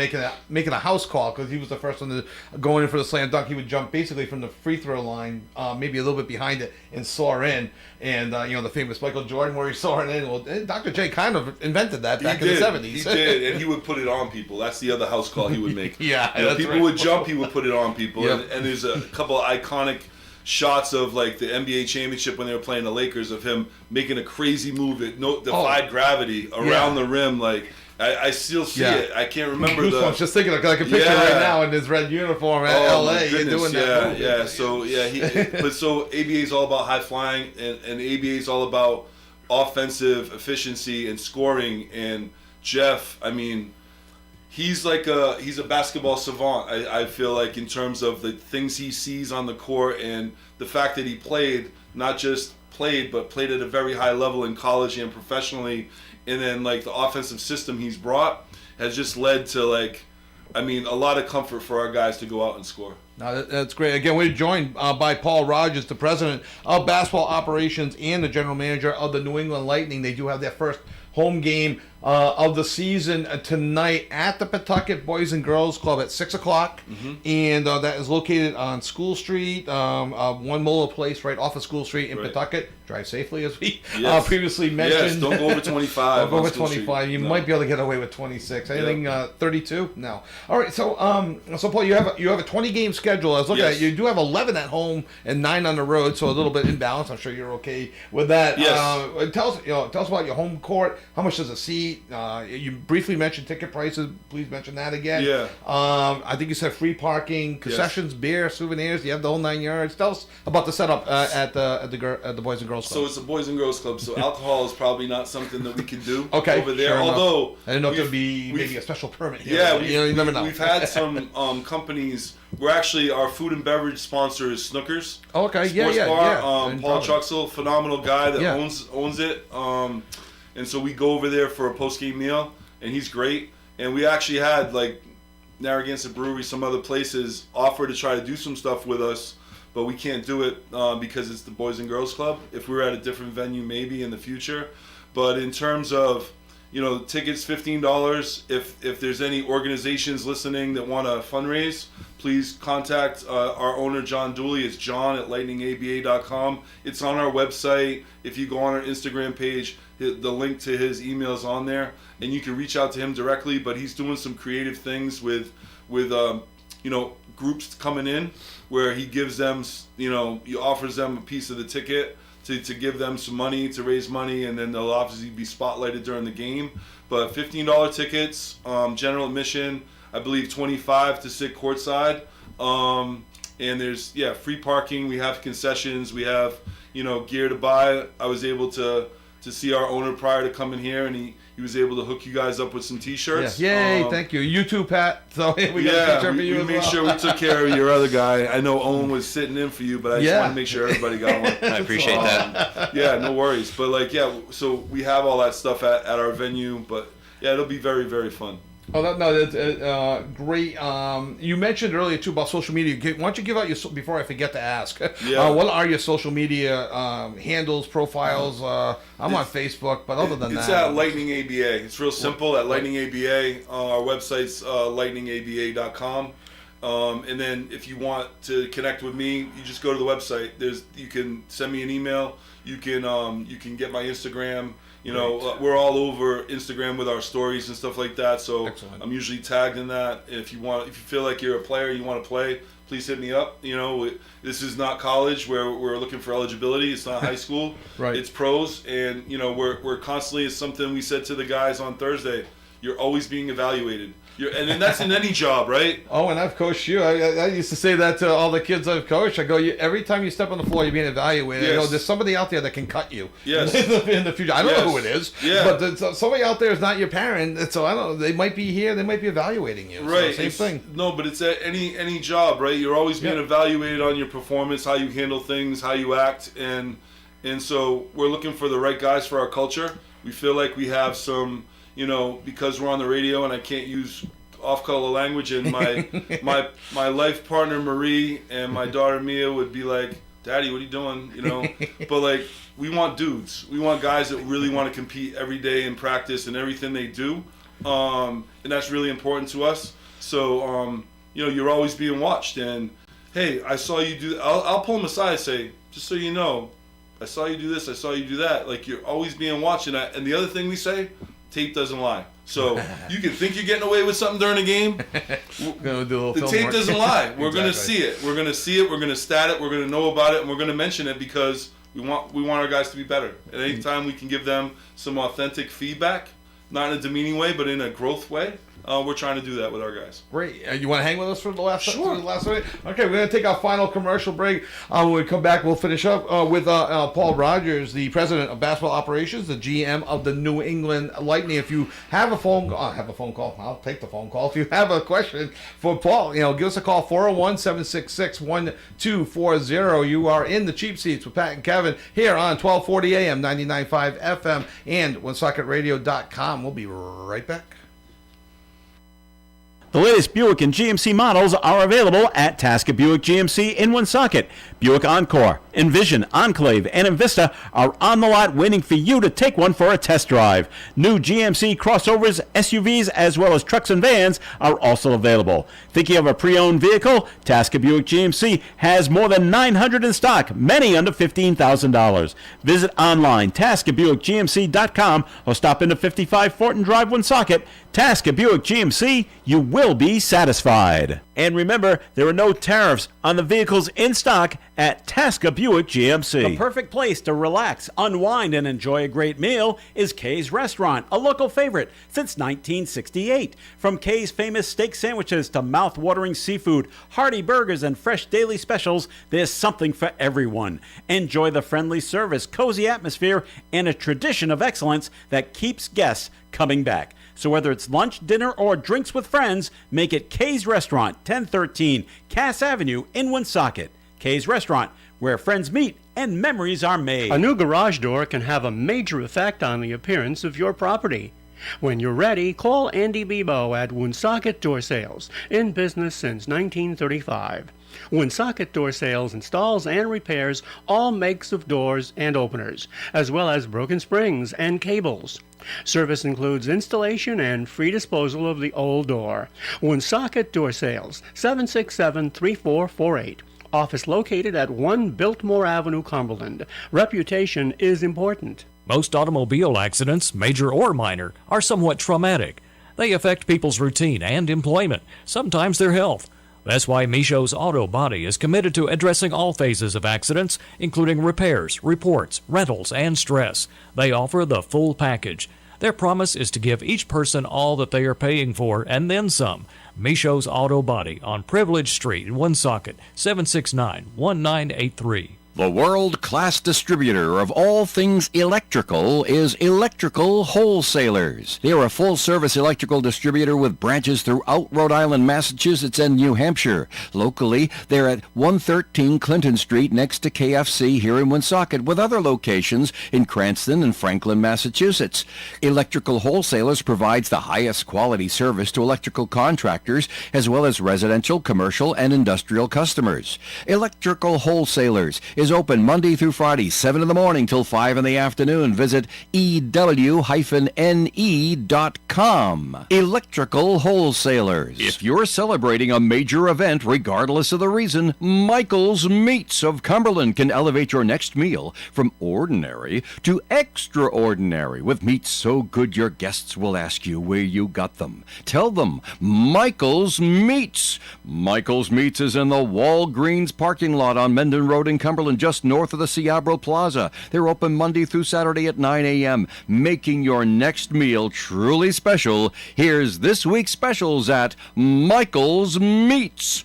making a house call, because he was the first one to go in for the slam dunk. He would jump basically from the free throw line, maybe a little bit behind it, and soar in. And you know, the famous Michael Jordan where he soared in. Well, Dr. J kind of invented that back in the 70s. He did, and he would put it on people. That's the other house call he would make. You know, people would jump, he would put it on people. And there's a couple of iconic shots of like the NBA championship when they were playing the Lakers, of him making a crazy move that defied gravity around the rim. Like, I still see it. I can't remember Goosebumps, just thinking of like a picture right now in his red uniform at LA doing that. So ABA is all about high flying, and ABA is all about offensive efficiency and scoring. And Jeff, I mean, he's a basketball savant. I feel like, in terms of the things he sees on the court, and the fact that he played, not just played, but played at a very high level in college and professionally. And then, like, the offensive system he's brought has just led to, like, I mean, a lot of comfort for our guys to go out and score. No, that's great. Again, we're joined by Paul Rogers, the president of basketball operations and the general manager of the New England Lightning. They do have their first home game of the season tonight at the Pawtucket Boys and Girls Club at 6 o'clock. And that is located on School Street, One Mola Place, right off of School Street in Pawtucket. Drive safely, as we previously mentioned. Yes, don't go over 25. Don't go over 25. You might be able to get away with 26. Anything 32? No. All right, so Paul, you have a 20-game schedule. I was looking at it. You do have 11 at home and 9 on the road, so a little bit imbalanced. I'm sure you're okay with that. Yes. Tell us about your home court. How much does it seat? You briefly mentioned ticket prices. Please mention that again. Yeah. I think you said free parking, concessions, beer, souvenirs. You have the whole 9 yards. Tell us about the setup at the Boys and Girls Club. So it's a Boys and Girls Club. So alcohol is probably not something that we can do over there. Sure, although I didn't know if there'd be maybe a special permit here. Yeah, you never know. We've had some companies. We're actually, our food and beverage sponsor is Snookers. Oh, okay, Sports yeah. Bar. Paul Truxell, phenomenal guy that owns it. And so we go over there for a post-game meal, and he's great. And we actually had, like, Narragansett Brewery, some other places offer to try to do some stuff with us, but we can't do it because it's the Boys and Girls Club. If we were at a different venue, maybe in the future. But in terms of, you know, tickets, $15. If there's any organizations listening that want to fundraise, please contact our owner, John Dooley. It's john@lightningaba.com. It's on our website. If you go on our Instagram page, the link to his email's on there, and you can reach out to him directly. But he's doing some creative things with groups coming in, where he gives them, he offers them a piece of the ticket to give them some money, to raise money, and then they'll obviously be spotlighted during the game. But $15 tickets, general admission, I believe $25 to sit courtside. And there's, free parking. We have concessions. We have, gear to buy. I was able to see our owner prior to coming here, and he was able to hook you guys up with some T-shirts. Yeah. Yay, thank you. You too, Pat. So we got a T-shirt for you we as made well. sure we took care of your other guy. I know Owen was sitting in for you, but I just wanted to make sure everybody got one. I appreciate that. Yeah, no worries. But so we have all that stuff at our venue, but it'll be very, very fun. Oh, that's great. You mentioned earlier too about social media. Why don't you give out your, before I forget to ask, what are your social media handles, profiles? I'm on Facebook, but other than it's that, at Lightning ABA. It's real simple at Lightning ABA. Our website's lightningaba.com. And then if you want to connect with me, you just go to the website. You can send me an email. You can get my Instagram. We're all over Instagram with our stories and stuff like that. So Excellent. I'm usually tagged in that. If you feel like you're a player, you want to play, please hit me up. This is not college where we're looking for eligibility. It's not high school. Right. It's pros, and we're constantly. It's something we said to the guys on Thursday. You're always being evaluated. And then that's in any job, right? Oh, and I've coached you. I used to say that to all the kids I've coached. I go, every time you step on the floor, you're being evaluated. Yes. I go, there's somebody out there that can cut you. Yes. in the future. I don't know who it is. Yeah. But somebody out there is not your parent. So I don't know. They might be here. They might be evaluating you. Right. So same thing. No, but it's at any job, right? You're always being evaluated on your performance, how you handle things, how you act, and so we're looking for the right guys for our culture. We feel like we have some, because we're on the radio and I can't use off-color language, and my life partner Marie and my daughter Mia would be like, "Daddy, what are you doing?" But like, we want dudes. We want guys that really want to compete every day in practice and everything they do, and that's really important to us. So you're always being watched. And hey, I saw you do. I'll pull them aside and say, just so you know, I saw you do this. I saw you do that. Like, you're always being watched. And the other thing we say, tape doesn't lie. So you can think you're getting away with something during a game. The tape doesn't lie. We're going to see it. We're going to see it. We're going to stat it. We're going to know about it, and we're going to mention it because we want our guys to be better. And anytime we can give them some authentic feedback, not in a demeaning way, but in a growth way, we're trying to do that with our guys. Great. You want to hang with us for the last Sure. minute? Okay, we're going to take our final commercial break. When we come back, we'll finish up with Paul Rogers, the president of basketball operations, the GM of the New England Lightning. If you have a phone call, I'll take the phone call. If you have a question for Paul, give us a call, 401-766-1240. You are in the cheap seats with Pat and Kevin here on 1240 AM, 99.5 FM, and OneSocketRadio.com. We'll be right back. The latest Buick and GMC models are available at Tasker Buick GMC in Woonsocket. Buick Encore, Envision, Enclave, and Invista are on the lot waiting for you to take one for a test drive. New GMC crossovers, SUVs, as well as trucks and vans are also available. Thinking of a pre-owned vehicle? Tasker Buick GMC has more than 900 in stock, many under $15,000. Visit online, TaskerBuickGMC.com, or stop into 55 Fortin Drive, Woonsocket. Tasker Buick GMC, you will be satisfied. And remember, there are no tariffs on the vehicles in stock at Tasker Buick GMC. The perfect place to relax, unwind, and enjoy a great meal is Kay's Restaurant, a local favorite since 1968. From Kay's famous steak sandwiches to mouth-watering seafood, hearty burgers, and fresh daily specials, there's something for everyone. Enjoy the friendly service, cozy atmosphere, and a tradition of excellence that keeps guests coming back. So whether it's lunch, dinner, or drinks with friends, make it Kay's Restaurant, 1013 Cass Avenue in Woonsocket. Kay's Restaurant, where friends meet and memories are made. A new garage door can have a major effect on the appearance of your property. When you're ready, call Andy Bebo at Woonsocket Door Sales, in business since 1935. Woonsocket Door Sales installs and repairs all makes of doors and openers, as well as broken springs and cables. Service includes installation and free disposal of the old door. Woonsocket Door Sales, 767-3448. Office located at 1 Biltmore Avenue, Cumberland. Reputation is important. Most automobile accidents, major or minor, are somewhat traumatic. They affect people's routine and employment, sometimes their health. That's why Micho's Auto Body is committed to addressing all phases of accidents, including repairs, reports, rentals, and stress. They offer the full package. Their promise is to give each person all that they are paying for and then some. Micho's Auto Body on Privilege Street in Woonsocket, 769-1983. The world-class distributor of all things electrical is Electrical Wholesalers. They are a full-service electrical distributor with branches throughout Rhode Island, Massachusetts, and New Hampshire. Locally, they're at 113 Clinton Street next to KFC here in Woonsocket, with other locations in Cranston and Franklin, Massachusetts. Electrical Wholesalers provides the highest quality service to electrical contractors as well as residential, commercial, and industrial customers. Electrical Wholesalers is is open Monday through Friday, 7 in the morning till 5 in the afternoon. Visit ew-ne.com. Electrical Wholesalers. If you're celebrating a major event, regardless of the reason, Michael's Meats of Cumberland can elevate your next meal from ordinary to extraordinary with meats so good your guests will ask you where you got them. Tell them Michael's Meats. Michael's Meats is in the Walgreens parking lot on Mendon Road in Cumberland, just north of the Ciabro Plaza. They're open Monday through Saturday at 9 a.m., making your next meal truly special. Here's this week's specials at Michael's Meats.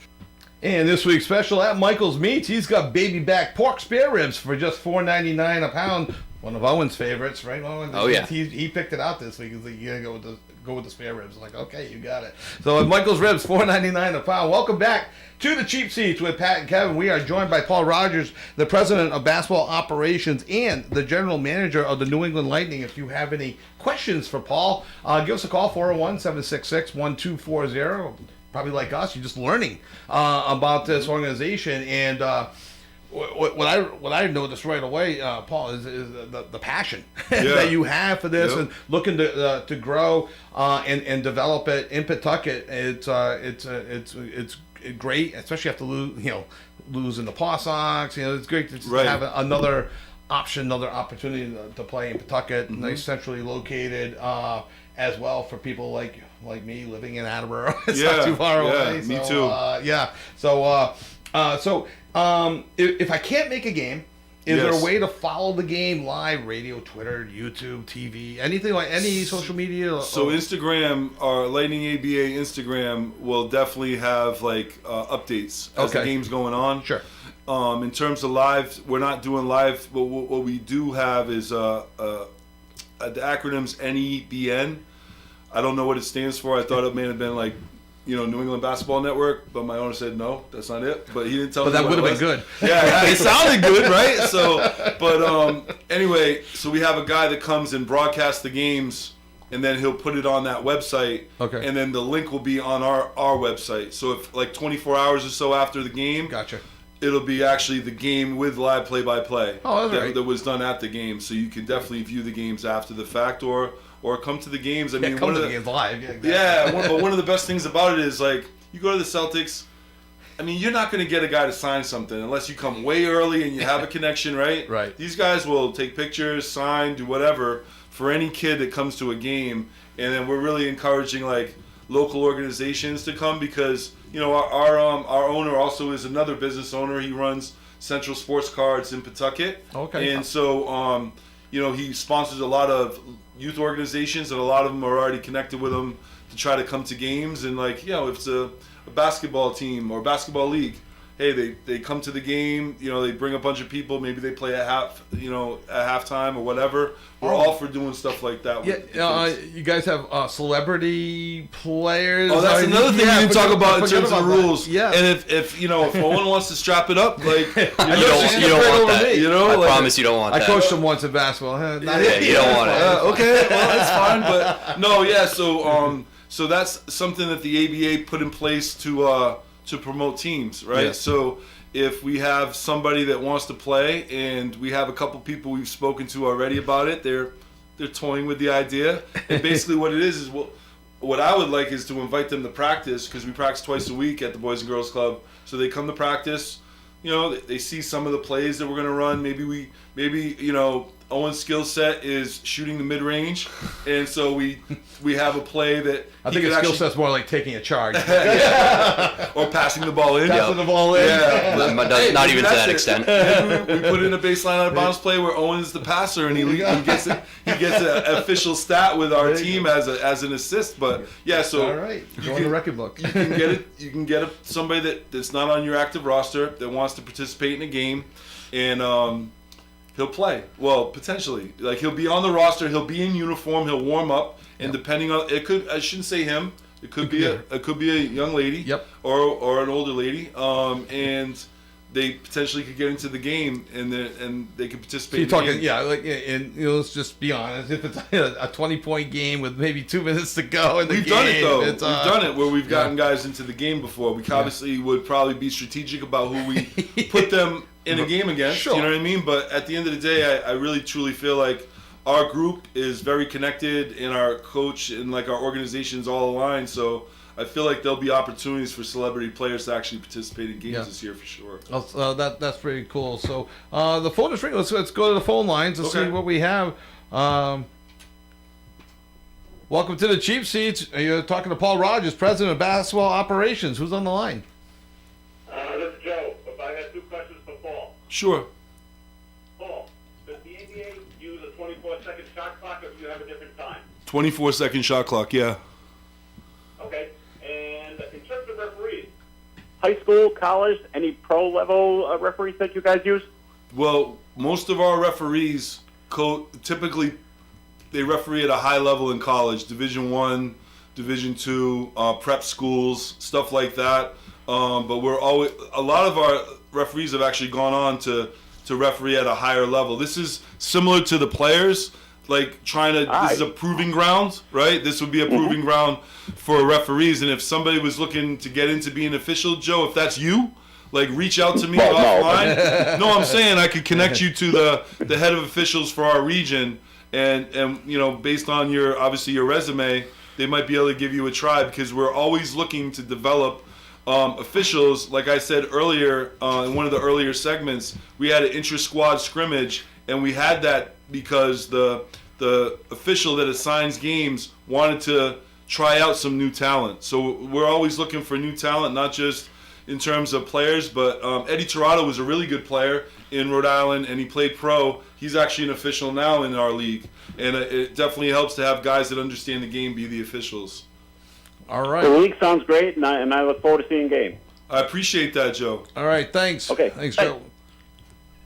And this week's special at Michael's Meats, he's got baby back pork spare ribs for just $4.99 a pound. One of Owen's favorites, right, Owen? Oh, yeah. He picked it out this week. He's like, you gotta go with the spare ribs. I'm like, okay, you got it. So at Michael's Ribs, $4.99 a pound. Welcome back to the Cheap Seats with Pat and Kevin. We are joined by Paul Rogers, the president of basketball operations and the general manager of the New England Lightning. If you have any questions for Paul, give us a call, 401-766-1240. Probably like us, you're just learning about this organization. And what I noticed right away, Paul, is the passion that you have for this and looking to grow and develop it in Pawtucket. It's great, especially after losing the Paw Sox. It's great to have another option, another opportunity to play in Pawtucket, nice centrally located. As well for people like me living in Attleboro. It's not too far away. Me too. If I can't make a game, is there a way to follow the game live? Radio, Twitter, YouTube, TV, anything like any social media? So Instagram, our Lightning ABA Instagram will definitely have updates as the game's going on. Sure. In terms of live, we're not doing live, but what we do have is the acronym's NEBN. I don't know what it stands for. I thought it may have been New England Basketball Network, but my owner said no, that's not it. But he didn't tell me. But that would have been good. Yeah, it sounded good, right? Anyway, so we have a guy that comes and broadcasts the games, and then he'll put it on that website. Okay. And then the link will be on our website. So if 24 hours or so after the game, gotcha. It'll be actually the game with live play-by-play that was done at the game. So you can definitely view the games after the fact or come to the games. I mean, come to the games live. Yeah, exactly. But one of the best things about it is you go to the Celtics. I mean, you're not going to get a guy to sign something unless you come way early and you have a connection, right? Right. These guys will take pictures, sign, do whatever for any kid that comes to a game. And then we're really encouraging local organizations to come because our owner also is another business owner. He runs Central Sports Cards in Pawtucket. Okay. And so he sponsors a lot of youth organizations, and a lot of them are already connected with him to try to come to games. And if it's a basketball team or basketball league, hey, they come to the game. They bring a bunch of people. Maybe they play at halftime or whatever. We're all for doing stuff like that. You guys have celebrity players. Oh, that's another thing we didn't talk about in terms of the rules. Yeah. And if Owen wants to strap it up, you don't want that. I promise you don't want that. I coached him once in basketball. You don't want it. Okay, well that's fine. But no, yeah. So that's something that the ABA put in place to promote teams, right? Yes. So if we have somebody that wants to play, and we have a couple people we've spoken to already about it, they're toying with the idea. And basically what it is what I would like is to invite them to practice, because we practice twice a week at the Boys and Girls Club. So they come to practice, they see some of the plays that we're going to run. Maybe Owen's skill set is shooting the mid-range, and so we have a play that I think his skill set's more like taking a charge. Or passing the ball in. Passing the ball in. Yeah. Not even to that extent. We put in a baseline out of bounds play where Owen's the passer, and he gets an official stat with our team as an assist. But so all right, go in the record book. You can get somebody that's not on your active roster that wants to participate in a game, and he'll play. Well, potentially. He'll be on the roster, he'll be in uniform, he'll warm up, and depending on I shouldn't say him. It could be a young lady, or an older lady. And they potentially could get into the game and they could participate. So you're in the talking, game. and let's just be honest. If it's a 20-point game with maybe 2 minutes to go in the We've game, done it though. It's, We've done it where we've gotten guys into the game before. We obviously would probably be strategic about who we put them in a game against. Sure. You know what I mean? But at the end of the day, I really truly feel like our group is very connected, and our coach and like our organization is all aligned. So I feel like there'll be opportunities for celebrity players to actually participate in games this year for sure. That's pretty cool. So the phone is ringing. Let's go to the phone lines and see what we have. Welcome to the Cheap Seats. You're talking to Paul Rogers, President of Basketball Operations. Who's on the line? This is Joe. If I had 2 questions for Paul. Sure. Paul, does the NBA use a 24-second shot clock, or do you have a different time? 24-second shot clock. Yeah. Okay. And in terms of referees, high school, college, any pro level referees that you guys use? Well, most of our referees typically they referee at a high level in college, Division I, Division II, prep schools, stuff like that. But a lot of our referees have actually gone on to referee at a higher level. This is similar to the players, like this is a proving ground, right? This would be a proving ground for referees. And if somebody was looking to get into being an official, Joe, if that's you, like reach out to me offline. No, I'm saying I could connect you to the head of officials for our region, and based on your resume, they might be able to give you a try, because we're always looking to develop officials. Like I said earlier in one of the earlier segments, we had an intra-squad scrimmage, and we had that because the official that assigns games wanted to try out some new talent. So we're always looking for new talent, not just in terms of players, but Eddie Tirado was a really good player in Rhode Island, and he played pro. He's actually an official now in our league, and it definitely helps to have guys that understand the game be the officials. All right. The league sounds great, and I look forward to seeing game. I appreciate that, Joe. All right, thanks. Okay. Thanks, Joe.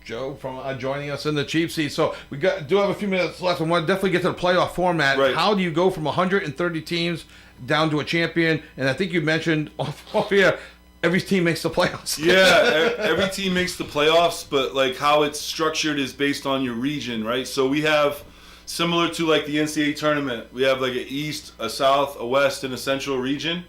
Joe from joining us in the Cheap Seat. So we do have a few minutes left, and want to definitely get to the playoff format. Right. How do you go from 130 teams down to a champion? And I think you mentioned off here, every team makes the playoffs. Yeah, every team makes the playoffs, but like how it's structured is based on your region, right? So we have, similar to like the NCAA tournament, we have like an East, a South, a West, and a Central region,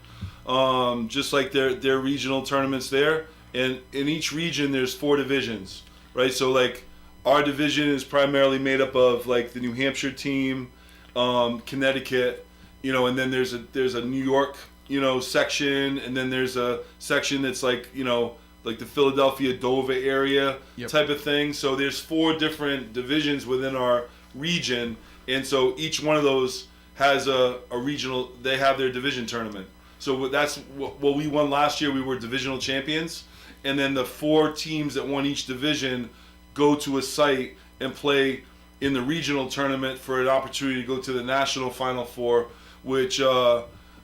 just like their regional tournaments there. And in each region, there's 4 divisions, right? So like our division is primarily made up of like the New Hampshire team, Connecticut, and then there's a New York, section, and then there's a section that's like the Philadelphia Dover area type of thing. So there's 4 different divisions within our region, and so each one of those has a regional. They have their division tournament. So that's what we won last year. We were divisional champions, and then the 4 teams that won each division go to a site and play in the regional tournament for an opportunity to go to the national Final Four, which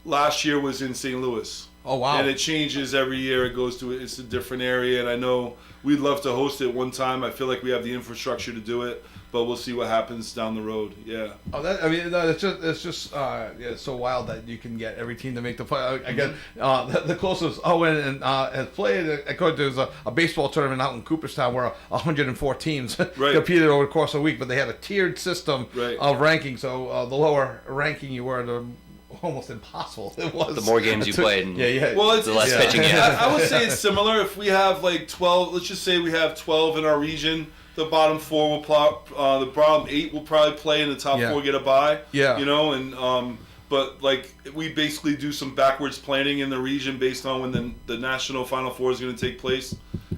last year was in St. Louis. Oh, wow. And it changes every year. It's a different area, and I know we'd love to host it one time. I feel like we have the infrastructure to do it, but we'll see what happens down the road. Yeah. Oh, it's just it's so wild that you can get every team to make the play. Again, the closest Owen has played. There's a baseball tournament out in Cooperstown where 104 teams competed over the course of a week, but they had a tiered system of ranking. So the lower ranking you were, the almost impossible it was. The more games you played, well, the less pitching you have. have. I would say it's similar. If we have like 12, let's just say we have 12 in our region, the bottom 4 will the bottom 8 will probably play, and the top 4 get a bye. Yeah. But like we basically do some backwards planning in the region based on when the national Final Four is going to take place,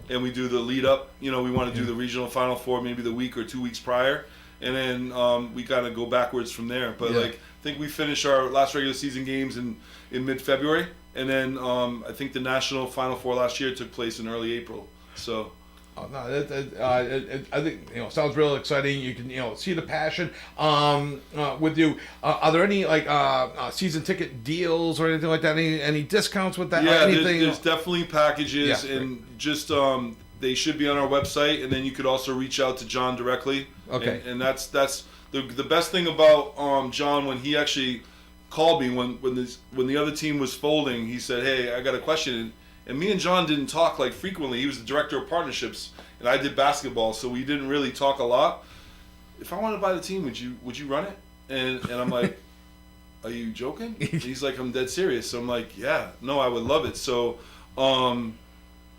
and we do the lead up. We want to do the regional Final Four maybe the week or 2 weeks prior, and then we kind of go backwards from there. But like I think we finished our last regular season games in mid-February, and then I think the national Final Four last year took place in early April. So. Oh, no, I think it sounds real exciting. You can see the passion with you. Are there any like season ticket deals or anything like that? Any discounts with that? Yeah, anything? There's definitely packages, and just they should be on our website, and then you could also reach out to John directly. Okay, and that's the best thing about John. When he actually called me when the other team was folding, he said, "Hey, I got a question." And me and John didn't talk like frequently. He was the director of partnerships, and I did basketball, so we didn't really talk a lot. If I wanted to buy the team, would you run it? And I'm like, are you joking? He's like, I'm dead serious. So I'm like, yeah, no, I would love it. So I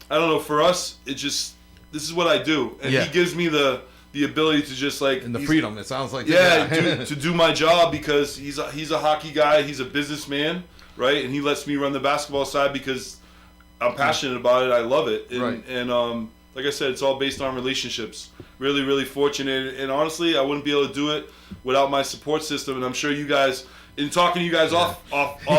don't know. For us, this is what I do, and he gives me the ability to just like and the freedom. It sounds like to do my job because he's a hockey guy. He's a businessman, right? And he lets me run the basketball side because I'm passionate about it. I love it, and like I said, it's all based on relationships. Really, really fortunate, and honestly, I wouldn't be able to do it without my support system. And I'm sure you guys, in talking to you guys off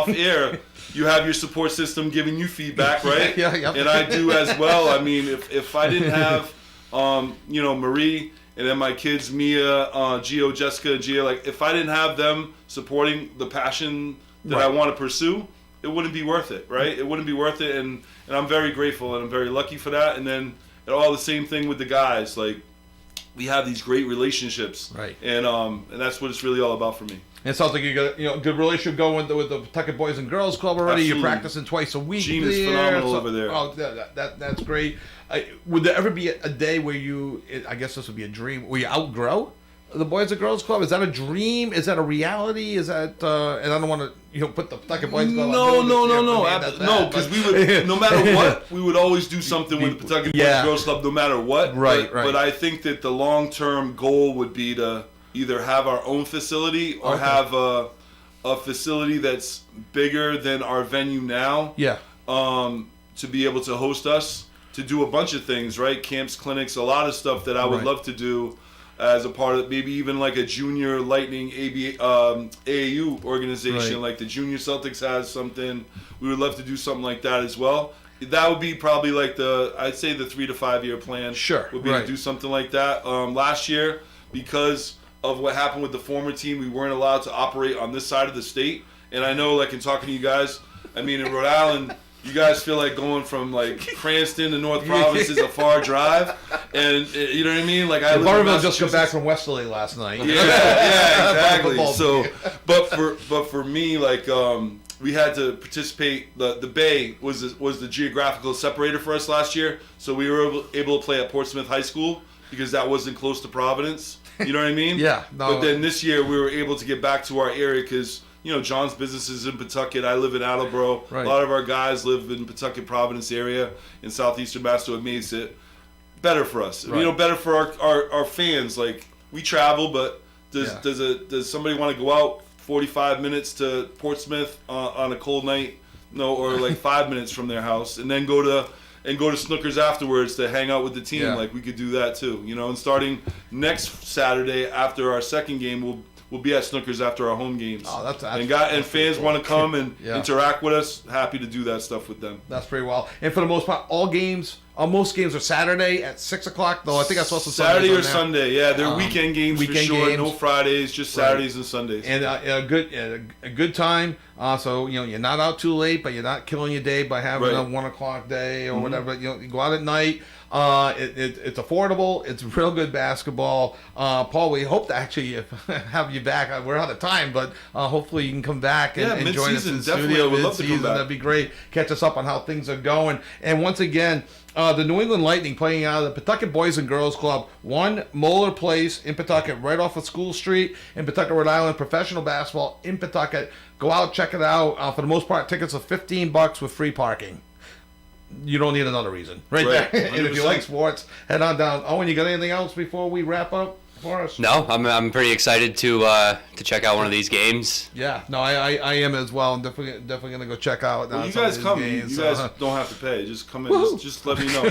air, you have your support system giving you feedback, right? Yeah. And I do as well. I mean, if I didn't have, Marie, and then my kids, Mia, Gio, Jessica, and Gia, like if I didn't have them supporting the passion that I want to pursue, it wouldn't be worth it, right? It wouldn't be worth it, and I'm very grateful and I'm very lucky for that. And then all the same thing with the guys, like we have these great relationships, right? And that's what it's really all about for me. And it sounds like you got a good relationship going with the Pawtucket Boys and Girls Club already. Absolutely. You're practicing twice a week. Gene is phenomenal over there. Oh, that's great. Would there ever be a day where I guess this would be a dream, where you outgrow the Boys and Girls Club? Is that a dream? Is that a reality? Is that, and I don't want to put the Pawtucket Boys Club No, because we would, no matter what, we would always do something with the Pawtucket Boys and Girls Club, no matter what. Right. But I think that the long-term goal would be to either have our own facility or have a facility that's bigger than our venue now. Yeah. To be able to host us, to do a bunch of things, right? Camps, clinics, a lot of stuff that I would love to do as a part of maybe even like a junior Lightning AAU organization, like the Junior Celtics has something. We would love to do something like that as well. That would be probably like I'd say the 3 to 5 year plan. Sure. Would be to do something like that. Last year, because of what happened with the former team, we weren't allowed to operate on this side of the state. And I know, like in talking to you guys, I mean, in Rhode Island, you guys feel like going from like Cranston to North Providence is a far drive, and you know what I mean. Like Barberville just got back from Westerly last night. Yeah, exactly. So, but for me, like we had to participate. The Bay was the geographical separator for us last year, so we were able to play at Portsmouth High School because that wasn't close to Providence. You know what I mean? Yeah. No, but then this year we were able to get back to our area because, John's business is in Pawtucket. I live in Attleboro. Right. A lot of our guys live in Pawtucket, Providence area in southeastern Mass, so it makes it better for us. Right. Better for our fans. Like, we travel, but does somebody want to go out 45 minutes to Portsmouth on a cold night? No, or like 5 minutes from their house, and then go to Snookers afterwards to hang out with the team. Like, we could do that too. And starting next Saturday after our second game, we'll be at Snookers after our home games. Oh, that's and fans want to come and interact with us. Happy to do that stuff with them. That's pretty well. And for the most part, most games are Saturday at 6:00. Though I think I saw some Saturday or Sunday. Yeah, they're weekend games for sure. Games. No Fridays, just Saturdays and Sundays. And a good time. So you're not out too late, but you're not killing your day by having a 1:00 day or whatever. You go out at night. It's affordable. It's real good basketball. Paul, we hope to actually have you back. We're out of time, but hopefully you can come back and join us in the studio. We'd love to come back. That'd be great. Catch us up on how things are going. And once again, the New England Lightning playing out of the Pawtucket Boys and Girls Club, 1 Moeller Place in Pawtucket, right off of School Street in Pawtucket, Rhode Island. Professional basketball in Pawtucket. Go out, check it out. For the most part, tickets are $15 with free parking. You don't need another reason, right there. And if you like sports, head on down. Owen, you got anything else before we wrap up for us? No, I'm pretty excited to check out one of these games. Yeah, no, I am as well. I'm definitely gonna go check out. Well, you guys come. Games, you guys don't have to pay. Just come in. Just let me know.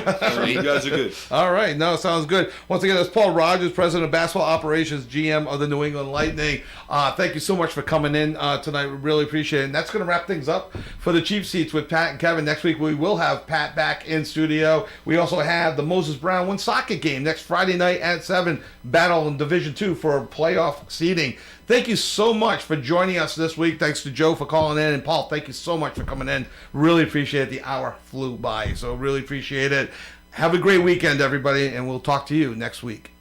You guys are good. All right, no, sounds good. Once again, that's Paul Rogers, President of Basketball Operations, GM of the New England Lightning. Thank you so much for coming in tonight. We really appreciate it. And that's going to wrap things up for the Cheap Seats with Pat and Kevin. Next week, we will have Pat back in studio. We also have the Moses Brown Woonsocket game next Friday night at 7, battle in Division II for playoff seeding. Thank you so much for joining us this week. Thanks to Joe for calling in. And Paul, thank you so much for coming in. Really appreciate it. The hour flew by, so really appreciate it. Have a great weekend, everybody, and we'll talk to you next week.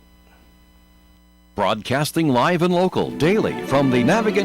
Broadcasting live and local daily from the Navigant